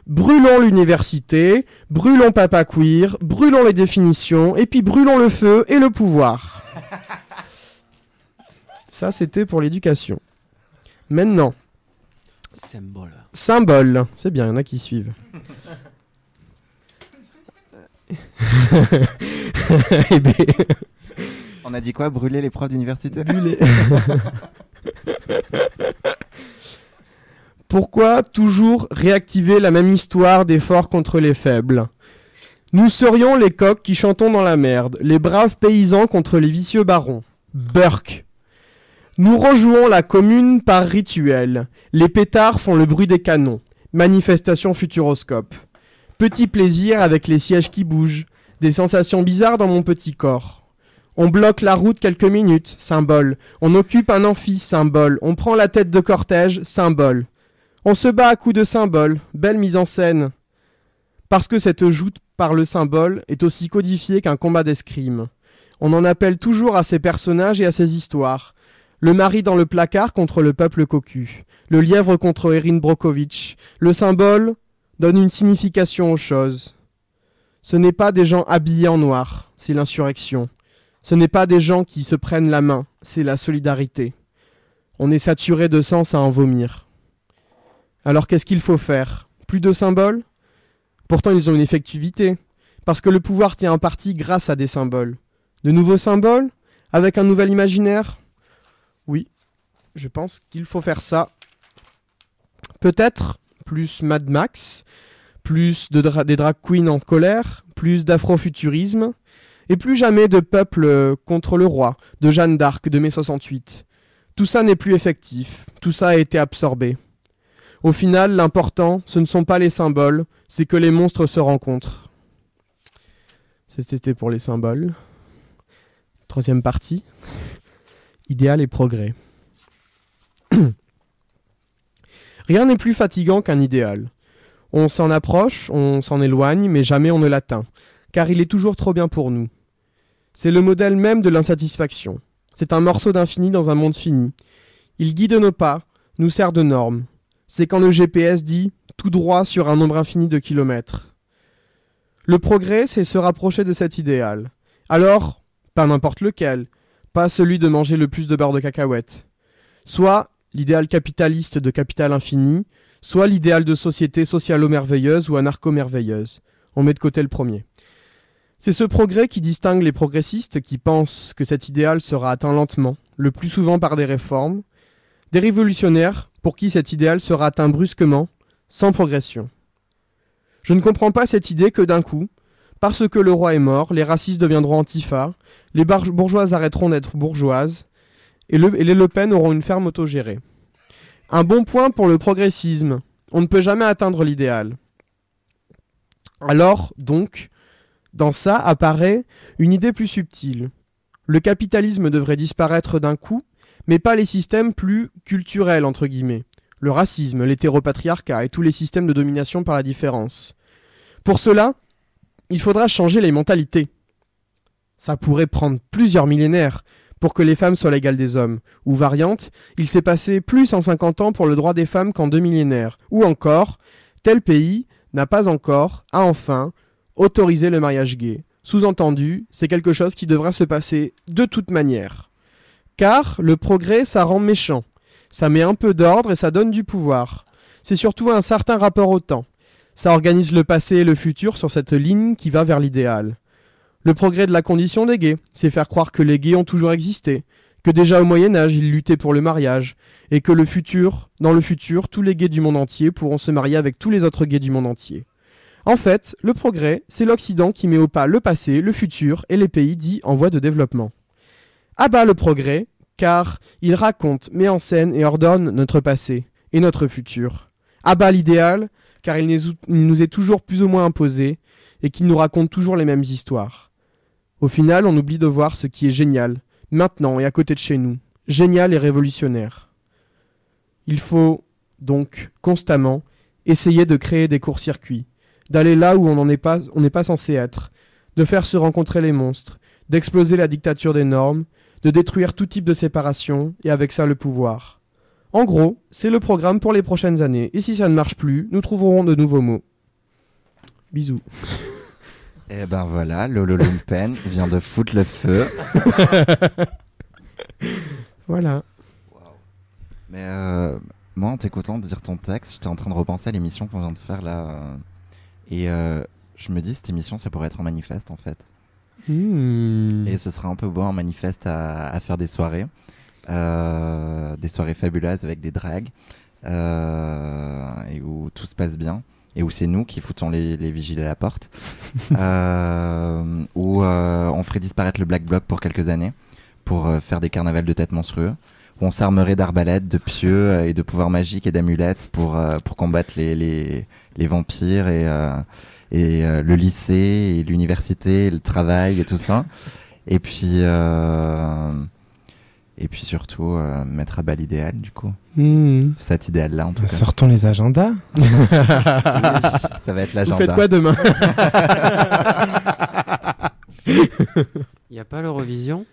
Brûlons l'université, brûlons Papa Queer, brûlons les définitions, et puis brûlons le feu et le pouvoir. Ça, c'était pour l'éducation. Maintenant. Symbole. C'est bien, il y en a qui suivent. Eh ben... On a dit quoi? Brûler les profs d'université? Pourquoi toujours réactiver la même histoire des forts contre les faibles? Nous serions les coqs qui chantons dans la merde, les braves paysans contre les vicieux barons. Burk. Nous rejouons la commune par rituel. Les pétards font le bruit des canons. Manifestation futuroscope. Petit plaisir avec les sièges qui bougent. Des sensations bizarres dans mon petit corps. On bloque la route quelques minutes, symbole. On occupe un amphi, symbole. On prend la tête de cortège, symbole. On se bat à coups de symboles, belle mise en scène. Parce que cette joute par le symbole est aussi codifiée qu'un combat d'escrime. On en appelle toujours à ces personnages et à ces histoires. Le mari dans le placard contre le peuple cocu. Le lièvre contre Erin Brockovich. Le symbole donne une signification aux choses. Ce n'est pas des gens habillés en noir, c'est l'insurrection. Ce n'est pas des gens qui se prennent la main, c'est la solidarité. On est saturé de sens à en vomir. Alors qu'est-ce qu'il faut faire? Plus de symboles? Pourtant ils ont une effectivité, parce que le pouvoir tient en partie grâce à des symboles. De nouveaux symboles? Avec un nouvel imaginaire? Oui, je pense qu'il faut faire ça. Peut-être plus Mad Max, plus des drag queens en colère, plus d'afrofuturisme, et plus jamais de peuple contre le roi, de Jeanne d'Arc, de mai 68. Tout ça n'est plus effectif, tout ça a été absorbé. Au final, l'important, ce ne sont pas les symboles, c'est que les monstres se rencontrent. C'était pour les symboles. Troisième partie. Idéal et progrès. Rien n'est plus fatigant qu'un idéal. On s'en approche, on s'en éloigne, mais jamais on ne l'atteint, car il est toujours trop bien pour nous. C'est le modèle même de l'insatisfaction. C'est un morceau d'infini dans un monde fini. Il guide nos pas, nous sert de norme. C'est quand le GPS dit « tout droit sur un nombre infini de kilomètres ». Le progrès, c'est se rapprocher de cet idéal. Alors, pas n'importe lequel, pas celui de manger le plus de beurre de cacahuète. Soit l'idéal capitaliste de capital infini, soit l'idéal de société socialo-merveilleuse ou anarcho-merveilleuse. On met de côté le premier. C'est ce progrès qui distingue les progressistes qui pensent que cet idéal sera atteint lentement, le plus souvent par des réformes, des révolutionnaires pour qui cet idéal sera atteint brusquement, sans progression. Je ne comprends pas cette idée que d'un coup, parce que le roi est mort, les racistes deviendront antifa, les bourgeoises arrêteront d'être bourgeoises, et les Le Pen auront une ferme autogérée. Un bon point pour le progressisme, on ne peut jamais atteindre l'idéal. Alors, donc, dans ça apparaît une idée plus subtile. Le capitalisme devrait disparaître d'un coup, mais pas les systèmes plus culturels, entre guillemets. Le racisme, l'hétéropatriarcat et tous les systèmes de domination par la différence. Pour cela, il faudra changer les mentalités. Ça pourrait prendre plusieurs millénaires pour que les femmes soient l'égale des hommes. Ou variante, il s'est passé plus en 50 ans pour le droit des femmes qu'en 2 millénaires. Ou encore, tel pays n'a pas encore, a enfin, autorisé le mariage gay. Sous-entendu, c'est quelque chose qui devra se passer de toute manière. Car le progrès, ça rend méchant. Ça met un peu d'ordre et ça donne du pouvoir. C'est surtout un certain rapport au temps. Ça organise le passé et le futur sur cette ligne qui va vers l'idéal. Le progrès de la condition des gays, c'est faire croire que les gays ont toujours existé, que déjà au Moyen-Âge, ils luttaient pour le mariage, et que dans le futur, tous les gays du monde entier pourront se marier avec tous les autres gays du monde entier. En fait, le progrès, c'est l'Occident qui met au pas le passé, le futur et les pays dits en voie de développement. À bas le progrès, car il raconte, met en scène et ordonne notre passé et notre futur. À bas l'idéal, car il nous est toujours plus ou moins imposé et qu'il nous raconte toujours les mêmes histoires. Au final, on oublie de voir ce qui est génial, maintenant et à côté de chez nous, génial et révolutionnaire. Il faut donc constamment essayer de créer des courts-circuits, d'aller là où on n'est pas censé être, de faire se rencontrer les monstres, d'exploser la dictature des normes, de détruire tout type de séparation et avec ça le pouvoir. En gros, c'est le programme pour les prochaines années, et si ça ne marche plus, nous trouverons de nouveaux mots. Bisous. Et ben voilà, Lolo Lumpen vient de foutre le feu. Voilà. Mais moi, en t'écoutant dire ton texte, j'étais en train de repenser à l'émission qu'on vient de faire là. Et je me dis, cette émission, ça pourrait être en manifeste en fait. Et ce serait un peu beau en manifeste à faire des soirées fabuleuses avec des drags, et où tout se passe bien. Et où c'est nous qui foutons les vigiles à la porte, où on ferait disparaître le Black Bloc pour quelques années, pour faire des carnavals de têtes monstrueux, où on s'armerait d'arbalètes, de pieux et de pouvoirs magiques et d'amulettes pour combattre les vampires et le lycée et l'université, et le travail et tout ça. Et puis surtout mettre à bas l'idéal du coup. Cet idéal-là en tout cas. Sortons les agendas. Oui, ça va être l'agenda. Vous faites quoi demain? Il n'y a pas l'Eurovision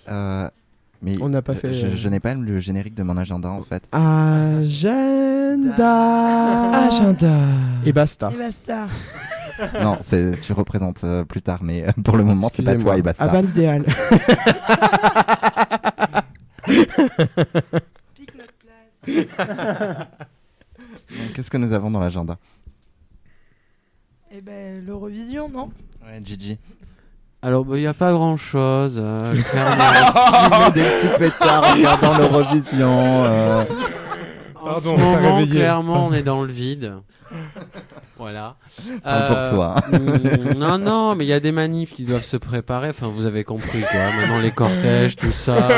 Mais on n'a pas fait. Je n'ai pas le générique de mon agenda en fait. Agenda. Et basta. Et basta. Non, tu représentes plus tard, mais pour le moment, c'est pas toi et basta. À bas l'idéal. Pique notre place. Donc, qu'est-ce que nous avons dans l'agenda? Eh ben, l'Eurovision, non? Ouais, Gigi. Alors, il n'y a pas grand-chose. Clairement. Des petits pétards en regardant l'Eurovision. Pardon, en ce moment, clairement, on est dans le vide. Voilà. Pour toi. Non, mais il y a des manifs qui doivent se préparer. Enfin, vous avez compris, quoi. Maintenant, les cortèges, tout ça.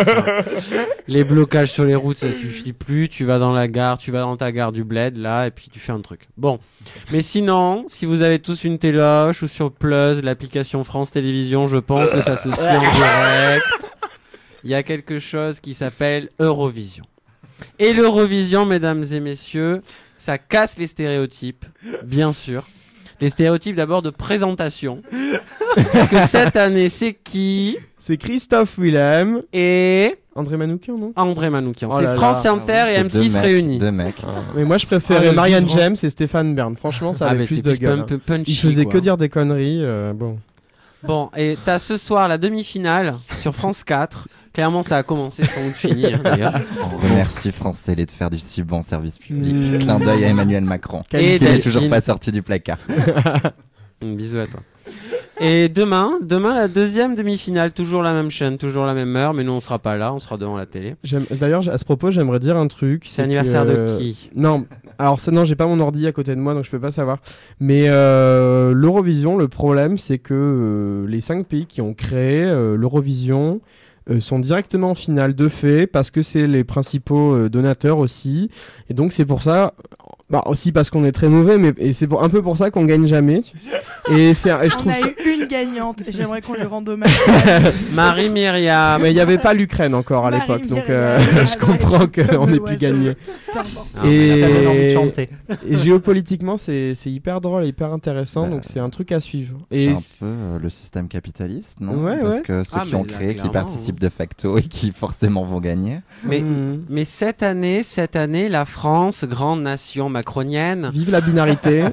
Les blocages sur les routes, ça suffit plus. Tu vas dans la gare, tu vas dans ta gare du Bled, là, et puis tu fais un truc. Bon. Mais sinon, si vous avez tous une téloche ou sur Plus, l'application France Télévisions, je pense que ça se suit en direct. Il y a quelque chose qui s'appelle Eurovision. Et l'Eurovision, mesdames et messieurs, ça casse les stéréotypes, bien sûr. Les stéréotypes d'abord de présentation. Parce que cette année, c'est qui? C'est Christophe Willem et André Manoukian, non? André Manoukian. Oh C'est là France là. Inter et M6 réunis. Deux mecs. Mais moi, je préférais le Marianne vivant. James et Stéphane Bern. Franchement, ça avait mais plus c'est de plus gueule. punchy, Il faisait quoi. que dire des conneries. Bon. Bon, et t'as ce soir la demi-finale sur France 4. Clairement, ça a commencé sans doute fini, d'ailleurs. On remercie France Télé de faire du si bon service public. Clin d'œil à Emmanuel Macron, qui Et n'est Delphine. toujours pas sorti du placard. Bisous à toi. Et demain, la deuxième demi-finale, toujours la même chaîne, toujours la même heure, mais nous on sera pas là, on sera devant la télé. D'ailleurs, à ce propos, j'aimerais dire un truc. C'est l'anniversaire de qui? Non, alors non, j'ai pas mon ordi à côté de moi, donc je peux pas savoir. Mais l'Eurovision, le problème, c'est que les 5 pays qui ont créé l'Eurovision sont directement en finale de fait, parce que c'est les principaux donateurs aussi. Et donc c'est pour ça... Bah, aussi parce qu'on est très mauvais, mais et c'est un peu pour ça qu'on gagne jamais. Et je On trouve a ça... eu une gagnante et j'aimerais qu'on lui rende hommage. Marie-Myriam. Mais il n'y avait pas l'Ukraine encore à l'époque, donc je comprends qu'on ait pu gagner. Et géopolitiquement, c'est hyper drôle et hyper intéressant, donc c'est un truc à suivre. C'est Et un peu le système capitaliste, non? Ouais, Parce ouais. que ceux qui ont mais là, créé, qui clairement, participent de facto et qui forcément vont gagner. Mais cette année, la France, grande nation macronienne, vive la binarité.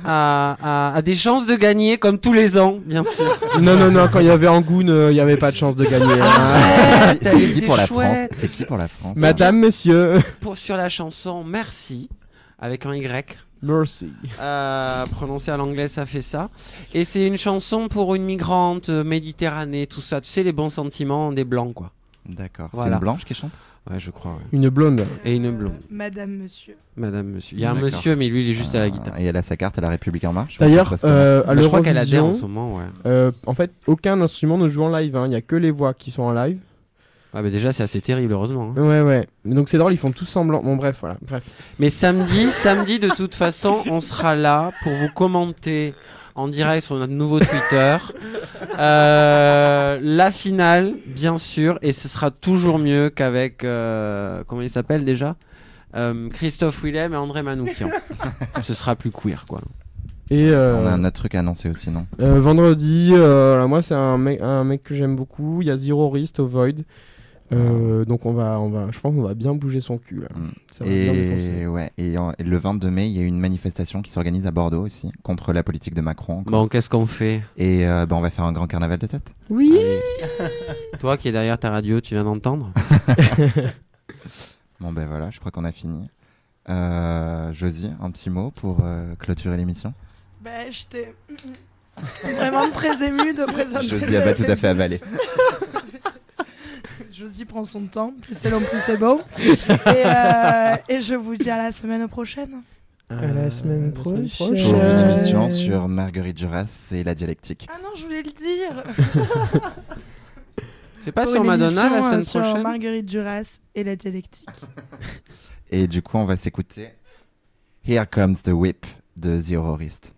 a des chances de gagner comme tous les ans, bien sûr. Non, quand il y avait Angoune, il n'y avait pas de chance de gagner. Ah, C'est qui pour la France? C'est qui pour la France? Madame, monsieur. Sur la chanson Merci, avec un Y. Mercy. Prononcé à l'anglais, ça fait ça. Et c'est une chanson pour une migrante, Méditerranée, tout ça. Tu sais, les bons sentiments des blancs, quoi. D'accord. Voilà. C'est une blanche qui chante? Ouais, je crois. Ouais. Une blonde. Et une blonde. Madame, monsieur. Madame, monsieur. Il y a un D'accord. monsieur, mais lui, il est juste à la guitare. Et elle a sa carte à la République En Marche? D'ailleurs, Ça se passe comment? à je crois qu'elle adhère l'Eurovision, en ce moment, ouais. en fait, aucun instrument ne joue en live. Il n'y a que les voix qui sont en live. Ah, bah déjà, c'est assez terrible, heureusement. Hein. Ouais. Donc c'est drôle, ils font tous semblant. Bon, bref, voilà. Bref. Mais samedi, de toute façon, on sera là pour vous commenter en direct sur notre nouveau Twitter la finale, bien sûr, et ce sera toujours mieux qu'avec comment il s'appelle déjà, Christophe Willem et André Manoukian. Ce sera plus queer, quoi. Et On a un autre truc à annoncer aussi, non? vendredi, là, moi c'est un mec que j'aime beaucoup. Il y a Zero Wrist au Void. Donc je pense qu'on va bien bouger son cul là. Ça va bien défoncer. Ouais, et le 22 mai, il y a une manifestation qui s'organise à Bordeaux aussi contre la politique de Macron. Bon, qu'est-ce qu'on fait? Et on va faire un grand carnaval de tête. Oui. Toi qui es derrière ta radio, tu viens d'entendre? Bon ben voilà, je crois qu'on a fini. Josie, un petit mot pour clôturer l'émission? J'étais vraiment très émue de présenter. Josie a pas tout à fait avalé. Josie prend son temps, plus c'est long, plus c'est beau. Et je vous dis à la semaine prochaine. À la semaine prochaine. Pour une émission sur Marguerite Duras et la dialectique. Ah non, je voulais le dire. C'est pas Pour sur une Madonna la émission, semaine sur prochaine? Marguerite Duras et la dialectique. Et du coup, on va s'écouter Here Comes the Whip de Zero Wrist.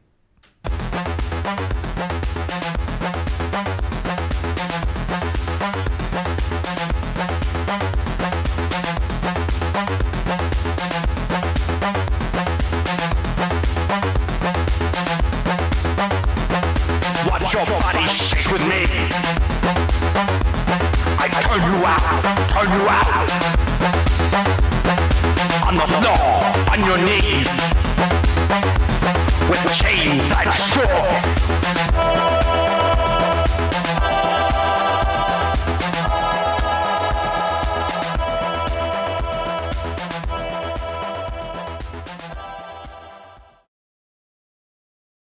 Watch your body shake with me. I turn you out. On the floor, on your knees. With chains I'm sure.